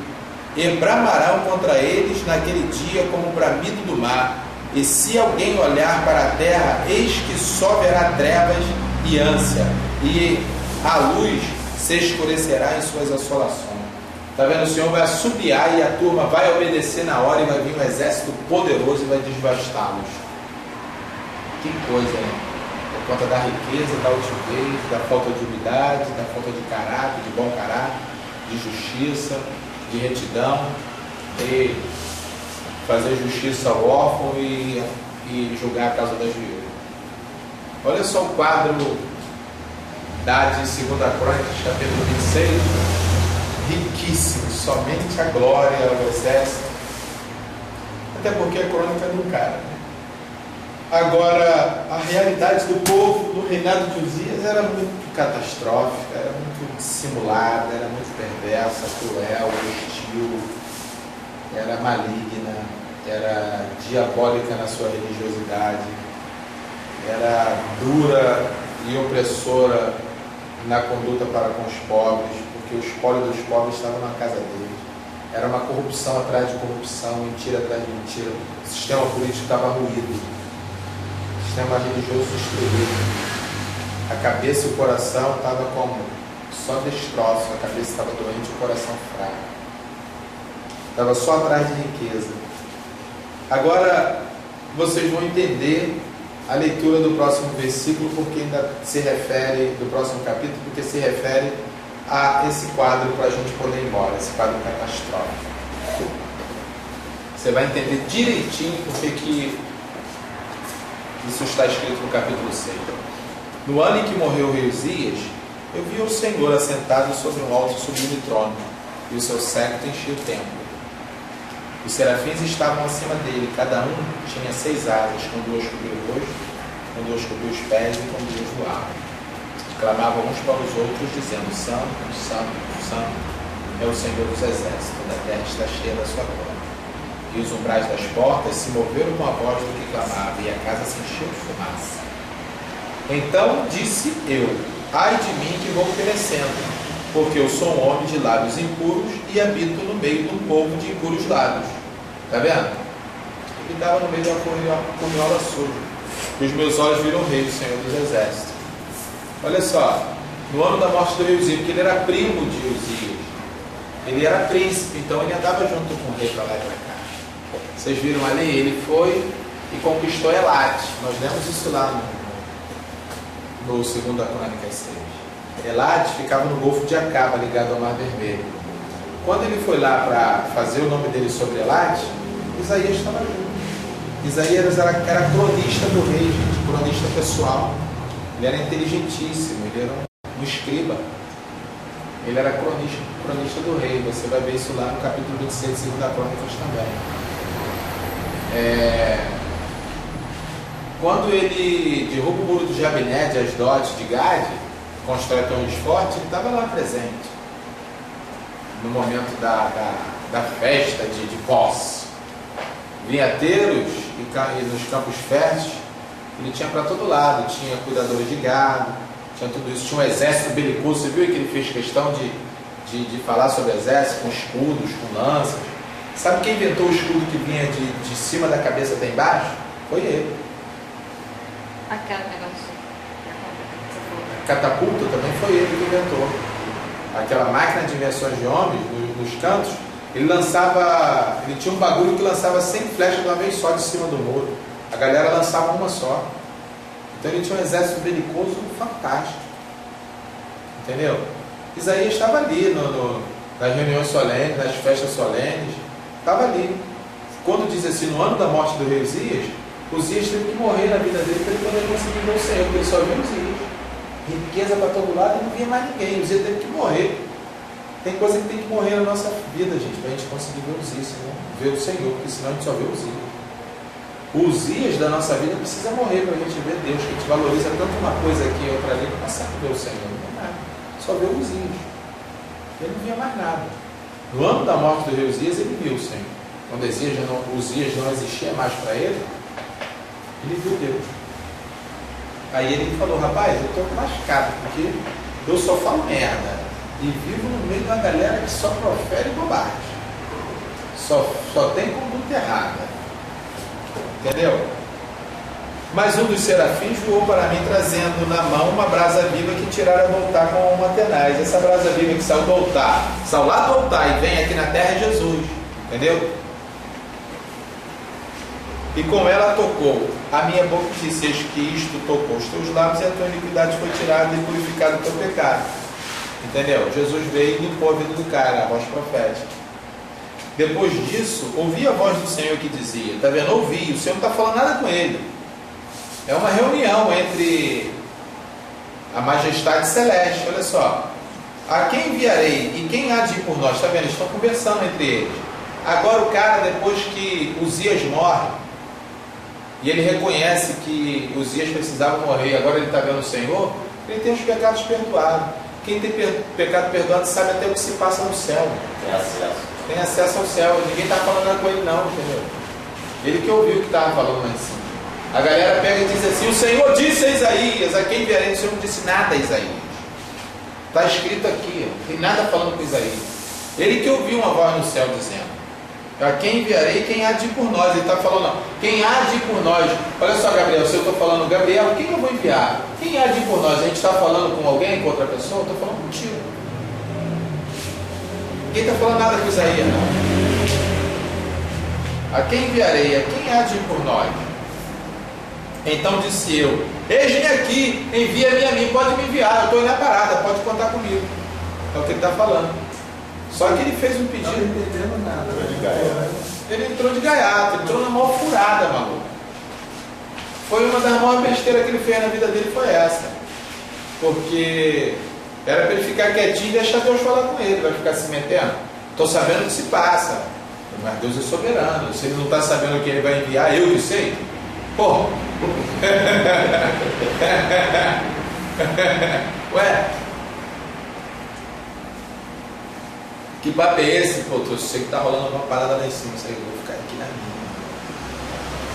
[SPEAKER 1] E bramarão contra eles naquele dia como o bramido do mar. E se alguém olhar para a terra, eis que só verá trevas e ânsia, e a luz se escurecerá em suas assolações. Está vendo? O Senhor vai assobiar e a turma vai obedecer na hora, e vai vir um exército poderoso e vai devastá-los. Que coisa, né? Por conta da riqueza, da altivez, da falta de humildade, da falta de caráter, de bom caráter, de justiça, de retidão, e fazer justiça ao órfão e julgar a causa das viúvas. Olha só o quadro da de 2 Crônicas, capítulo 26, riquíssimo, somente a glória ao exército, até porque a crônica é do cara, né? Agora, a realidade do povo do reinado de Uzias era muito catastrófica, era muito dissimulada, era muito perversa, cruel, hostil, era maligna, era diabólica na sua religiosidade, era dura e opressora na conduta para com os pobres, porque o espólio dos pobres estava na casa deles. Era uma corrupção atrás de corrupção, mentira atrás de mentira. O sistema político estava ruído, o sistema religioso destruído. A cabeça e o coração estavam como só destroço, a cabeça estava doente e o coração fraco. Estava só atrás de riqueza. Agora vocês vão entender a leitura do próximo versículo, porque ainda se refere, do próximo capítulo, porque se refere a esse quadro para a gente poder ir embora, esse quadro catastrófico. Você vai entender direitinho porque que isso está escrito no capítulo 6. No ano em que morreu o rei Uzias, eu vi o Senhor assentado sobre um alto e sublime trono, e o seu séquito enchia o templo. Os serafins estavam acima dele, cada um tinha 6 asas, com 2 cobriam o rosto, com 2 cobriam os pés e com 2 voavam. Clamavam uns para os outros, dizendo: Santo, Santo, Santo é o Senhor dos exércitos, toda a terra está cheia da sua glória. E os umbrais das portas se moveram com a voz do que clamava, e a casa se encheu de fumaça. Então disse eu: ai de mim que vou perecendo, porque eu sou um homem de lábios impuros e habito no meio de um povo de impuros lábios. Está vendo? Ele estava no meio de uma comiola suja. E os meus olhos viram o rei, o Senhor dos exércitos. Olha só, no ano da morte do rei Uzias, porque ele era primo de Uzias, ele era príncipe, então ele andava junto com o rei para lá e para cá. Vocês viram ali, ele foi e conquistou Elate. Nós lemos isso lá no 2 Crônicas 6. Elate ficava no Golfo de Acaba, ligado ao Mar Vermelho. Quando ele foi lá para fazer o nome dele sobre Elate, Isaías estava junto. Isaías era cronista do rei, gente, cronista pessoal. Ele era inteligentíssimo, ele era um escriba. Ele era cronista do rei. Você vai ver isso lá no capítulo 26 de 2 Crônicas também. Quando ele derruba o muro de Jabné, de Asdod, de Gade, constrói torres fortes, ele estava lá presente. No momento da festa de posse. Vinhateiros e nos campos férteis, ele tinha para todo lado. Tinha cuidadores de gado, tinha tudo isso. Tinha um exército belicoso. Você viu que ele fez questão de falar sobre o exército, com escudos, com lanças. Sabe quem inventou o escudo que vinha de cima da cabeça até embaixo? Foi ele.
[SPEAKER 2] Aquela negócio.
[SPEAKER 1] Catapulta também foi ele que inventou. Aquela máquina de invenções de homens nos cantos, ele tinha um bagulho que lançava 100 flechas de uma vez só de cima do muro. A galera lançava uma só. Então ele tinha um exército belicoso fantástico. Entendeu? Isaías estava ali nas reuniões solenes, nas festas solenes, estava ali. Quando diz assim, no ano da morte do rei Uzias teve que morrer na vida dele para ele poder conseguir ver o Senhor, porque ele só viu Uzias. Riqueza para todo lado e não via mais ninguém. Uzias teve que morrer. Tem coisa que tem que morrer na nossa vida, gente, para a gente conseguir ver Uzias, ver o Senhor, porque senão a gente só vê Uzias. O Uzias da nossa vida precisa morrer para a gente ver Deus, que a gente valoriza tanto uma coisa aqui e outra ali, que não sabe ver o Senhor, não vê nada, só vê o Uzias. Ele não via mais nada. No ano da morte do rei Uzias, ele viu o Senhor. Quando Uzias não existia mais para ele viu Deus. Aí ele falou: rapaz, eu estou lascado, porque eu só falo merda e vivo no meio de uma galera que só profere bobagem, só tem conduta errada. Entendeu? Mas um dos serafins voou para mim, trazendo na mão uma brasa viva que tirara do altar com uma tenaz. Essa brasa viva que saiu do altar, saiu lá do altar e vem aqui na terra é Jesus. Entendeu? E com ela tocou a minha boca e disse: eis que isto tocou os teus lábios, e a tua iniquidade foi tirada e purificado o teu pecado. Entendeu? Jesus veio e limpou a vida do cara, a voz profética. Depois disso, ouvi a voz do Senhor que dizia, está vendo? Ouvi, o Senhor não está falando nada com ele. É uma reunião entre a majestade celeste, olha só. A quem enviarei e quem há de ir por nós? Está vendo? Eles estão conversando entre eles. Agora o cara, depois que Uzias morre, e ele reconhece que Uzias precisava morrer, agora ele está vendo o Senhor, ele tem os pecados perdoados. Quem tem pecado perdoado sabe até o que se passa no céu. Tem acesso ao céu. Ninguém está falando nada com ele não, entendeu? Ele que ouviu o que estava falando lá em cima. A galera pega e diz assim: o Senhor disse a Isaías, a quem enviarei? O Senhor não disse nada a Isaías. Está escrito aqui, não tem nada falando com Isaías. Ele que ouviu uma voz no céu dizendo: a quem enviarei, quem há de ir por nós? Ele está falando, não, quem há de ir por nós? Olha só, Gabriel, se eu estou falando, Gabriel, quem eu vou enviar? Quem há de ir por nós? A gente está falando com alguém, com outra pessoa? Eu estou falando contigo. Ninguém está falando nada com Isaías, não. A quem enviarei? A quem há de ir por nós? Então disse eu: eis-me aqui, envia-me a mim, pode me enviar, eu estou aí na parada, pode contar comigo. É o que ele está falando. Só que ele fez um pedido.
[SPEAKER 5] Não entendendo nada.
[SPEAKER 1] Ele entrou de gaiato, entrou na maior furada, maluco. Foi uma das maiores besteiras que ele fez na vida dele, foi essa. Porque era para ele ficar quietinho e deixar Deus falar com ele. Vai ficar se metendo? Estou sabendo o que se passa, mas Deus é soberano. Se ele não está sabendo o que ele vai enviar, eu que sei. Porra. Ué, que papo é esse? Pô, eu sei que tá rolando uma parada lá em cima, isso aí, eu vou ficar aqui na minha.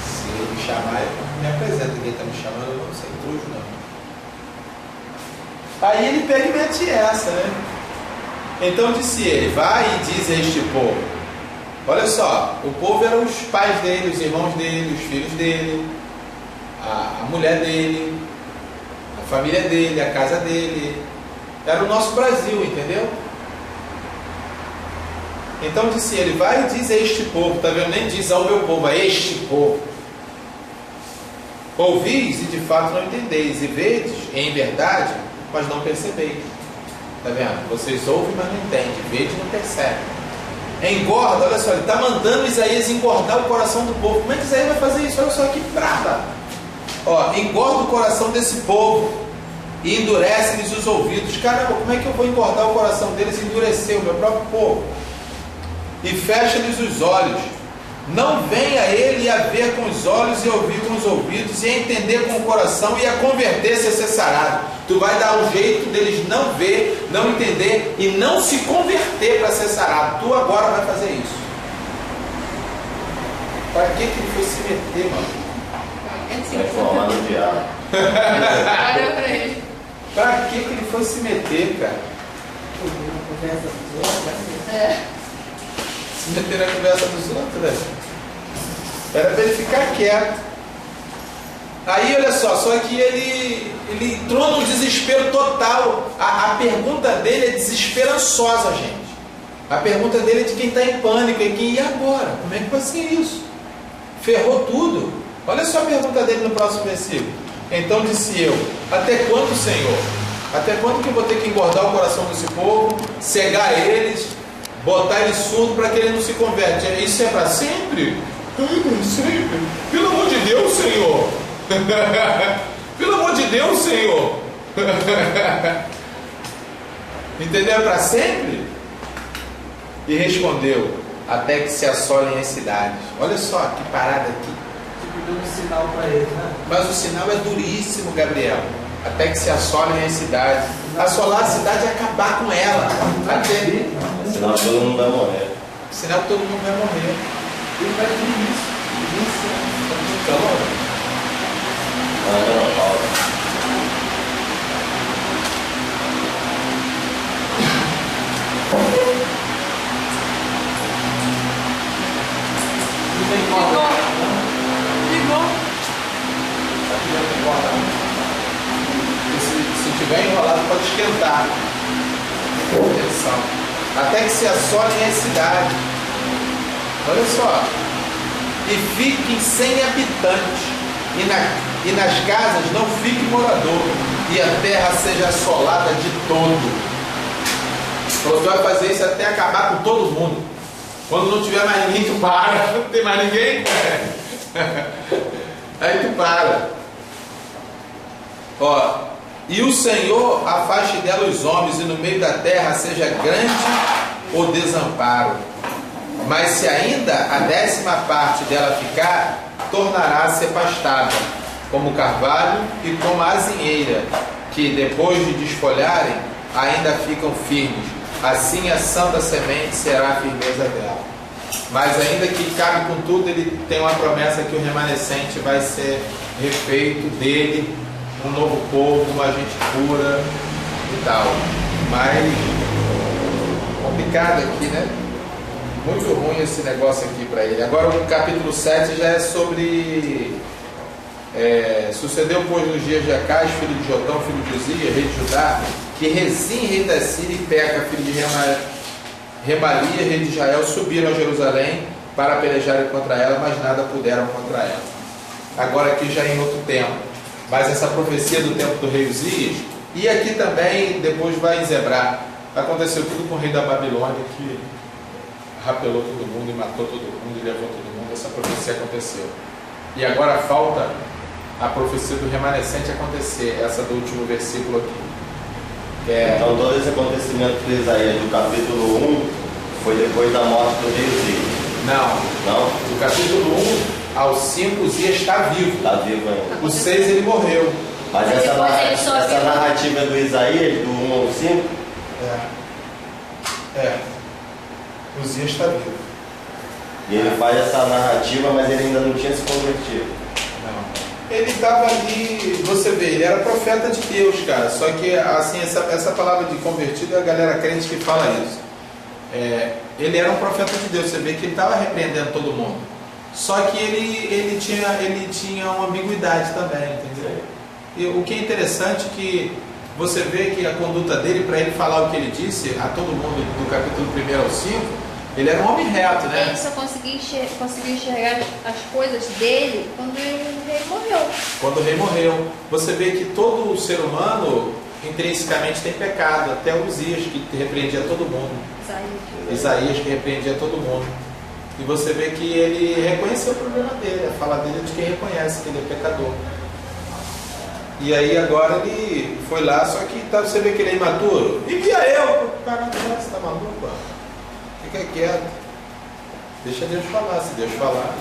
[SPEAKER 1] Se ele me chamar, eu me apresento. Ninguém tá me chamando, eu não sei trouxa não. Aí ele pega e mete essa, né? Então disse ele: vai e diz a este povo. Olha só, o povo eram os pais dele, os irmãos dele, os filhos dele, a mulher dele, a família dele, a casa dele. Era o nosso Brasil, entendeu? Então disse ele: vai e diz a este povo, está vendo? Nem diz ao meu povo, a este povo. Ouvis e de fato não entendeis, e vedes em verdade, mas não percebeis. Está vendo? Vocês ouvem, mas não entendem, vedes e não percebem. Engorda, olha só, ele está mandando Isaías engordar o coração do povo. Como é que Isaías vai fazer isso? Olha só que prata. Ó, engorda o coração desse povo e endurece-lhes os ouvidos. Caramba, como é que eu vou engordar o coração deles e endurecer o meu próprio povo? E fecha-lhes os olhos. Não venha ele a ver com os olhos e ouvir com os ouvidos, e a entender com o coração e a converter-se a ser sarado. Tu vai dar um jeito deles não ver, não entender e não se converter para ser sarado. Tu agora vai fazer isso. Para que ele foi se meter, mano?
[SPEAKER 6] Vai formar no diabo.
[SPEAKER 1] Para que ele foi se meter, cara? Se meter na conversa dos outros, né? Era para ele ficar quieto. Aí olha só que ele entrou no desespero total. A pergunta dele é desesperançosa, gente. A pergunta dele é de quem está em pânico. E agora? Como é que vai ser isso? Ferrou tudo. Olha só a pergunta dele no próximo versículo. Então disse eu: até quando, Senhor? Até quando que eu vou ter que engordar o coração desse povo, cegar eles, botar ele surdo para que ele não se converte? Isso é para sempre? Para sempre? Pelo amor de Deus, Senhor! Pelo amor de Deus, Senhor! Entendeu? É para sempre? E respondeu: até que se assolem as cidades. Olha só que parada aqui.
[SPEAKER 5] deu um sinal para ele, né?
[SPEAKER 1] Mas o sinal é duríssimo, Gabriel. Até que se assolem as cidades. Assolar a cidade é acabar com ela. Até...
[SPEAKER 6] Senão todo mundo vai morrer.
[SPEAKER 1] Senão todo mundo vai morrer.
[SPEAKER 5] Ele vai vir isso.
[SPEAKER 1] Então,
[SPEAKER 6] Não, Paulo.
[SPEAKER 5] Não tem como.
[SPEAKER 2] Ligou.
[SPEAKER 1] Se tiver enrolado, pode esquentar. Atenção. Até que se assolem as cidades. Olha só. E fiquem sem habitantes. E nas casas não fique morador. E a terra seja assolada de todo. Você vai fazer isso até acabar com todo mundo. Quando não tiver mais ninguém, tu para. Não tem mais ninguém? Aí tu para. Ó, e o Senhor afaste dela os homens, e no meio da terra seja grande o desamparo. Mas se ainda a 10ª parte dela ficar, tornará a ser pastada, como o carvalho e como a azinheira, que depois de desfolharem, ainda ficam firmes. Assim a sã da semente será a firmeza dela. Mas ainda que cabe com tudo, ele tem uma promessa que o remanescente vai ser refeito dele, um novo povo, uma gente pura e tal. Mas complicado aqui, né? Muito ruim esse negócio aqui para ele. Agora o capítulo 7 já é sobre... sucedeu, pois, nos dias de Acás, filho de Jotão, filho de Uzias, rei de Judá, que Rezim, rei da Síria, e Peca, filho de Remalia, rei de Israel, subiram a Jerusalém para pelejarem contra ela, mas nada puderam contra ela. Agora aqui já em outro tempo. Mas essa profecia do tempo do rei Uzias, e aqui também depois vai enzebrar. Aconteceu tudo com o rei da Babilônia, que rapelou todo mundo e matou todo mundo e levou todo mundo. Essa profecia aconteceu. E agora falta a profecia do remanescente acontecer, essa do último versículo aqui.
[SPEAKER 6] Então todo esse acontecimento de Isaías do capítulo 1 foi depois da morte do rei Uzias?
[SPEAKER 1] Não. Do capítulo 1 ao 5, Uzias está vivo.
[SPEAKER 6] Está vivo ainda.
[SPEAKER 1] O 6 ele morreu.
[SPEAKER 6] Mas essa narrativa do Isaías, do 1 ao 5?
[SPEAKER 1] Uzias está vivo.
[SPEAKER 6] E ele faz essa narrativa, mas ele ainda não tinha se convertido.
[SPEAKER 1] Não. Ele estava ali, você vê, ele era profeta de Deus, cara. Só que assim, essa palavra de convertido é a galera crente que fala isso. Ele era um profeta de Deus, você vê que ele estava repreendendo todo mundo. Só que ele tinha uma ambiguidade também, entendeu? E o que é interessante é que você vê que a conduta dele, para ele falar o que ele disse a todo mundo do capítulo 1 ao 5, ele era um homem reto, né?
[SPEAKER 2] Ele só conseguiu enxergar as coisas dele quando o rei morreu.
[SPEAKER 1] Quando o rei morreu. Você vê que todo ser humano intrinsecamente tem pecado, até Uzias, que repreendia todo mundo. Isaías, que repreendia todo mundo. E você vê que ele reconheceu o problema dele, a fala dele é de quem reconhece que ele é pecador. E aí agora ele foi lá, só que você vê que ele é imaturo. Envia eu! Caramba, você tá maluco? Fica quieto. Deixa Deus falar, se Deus falar.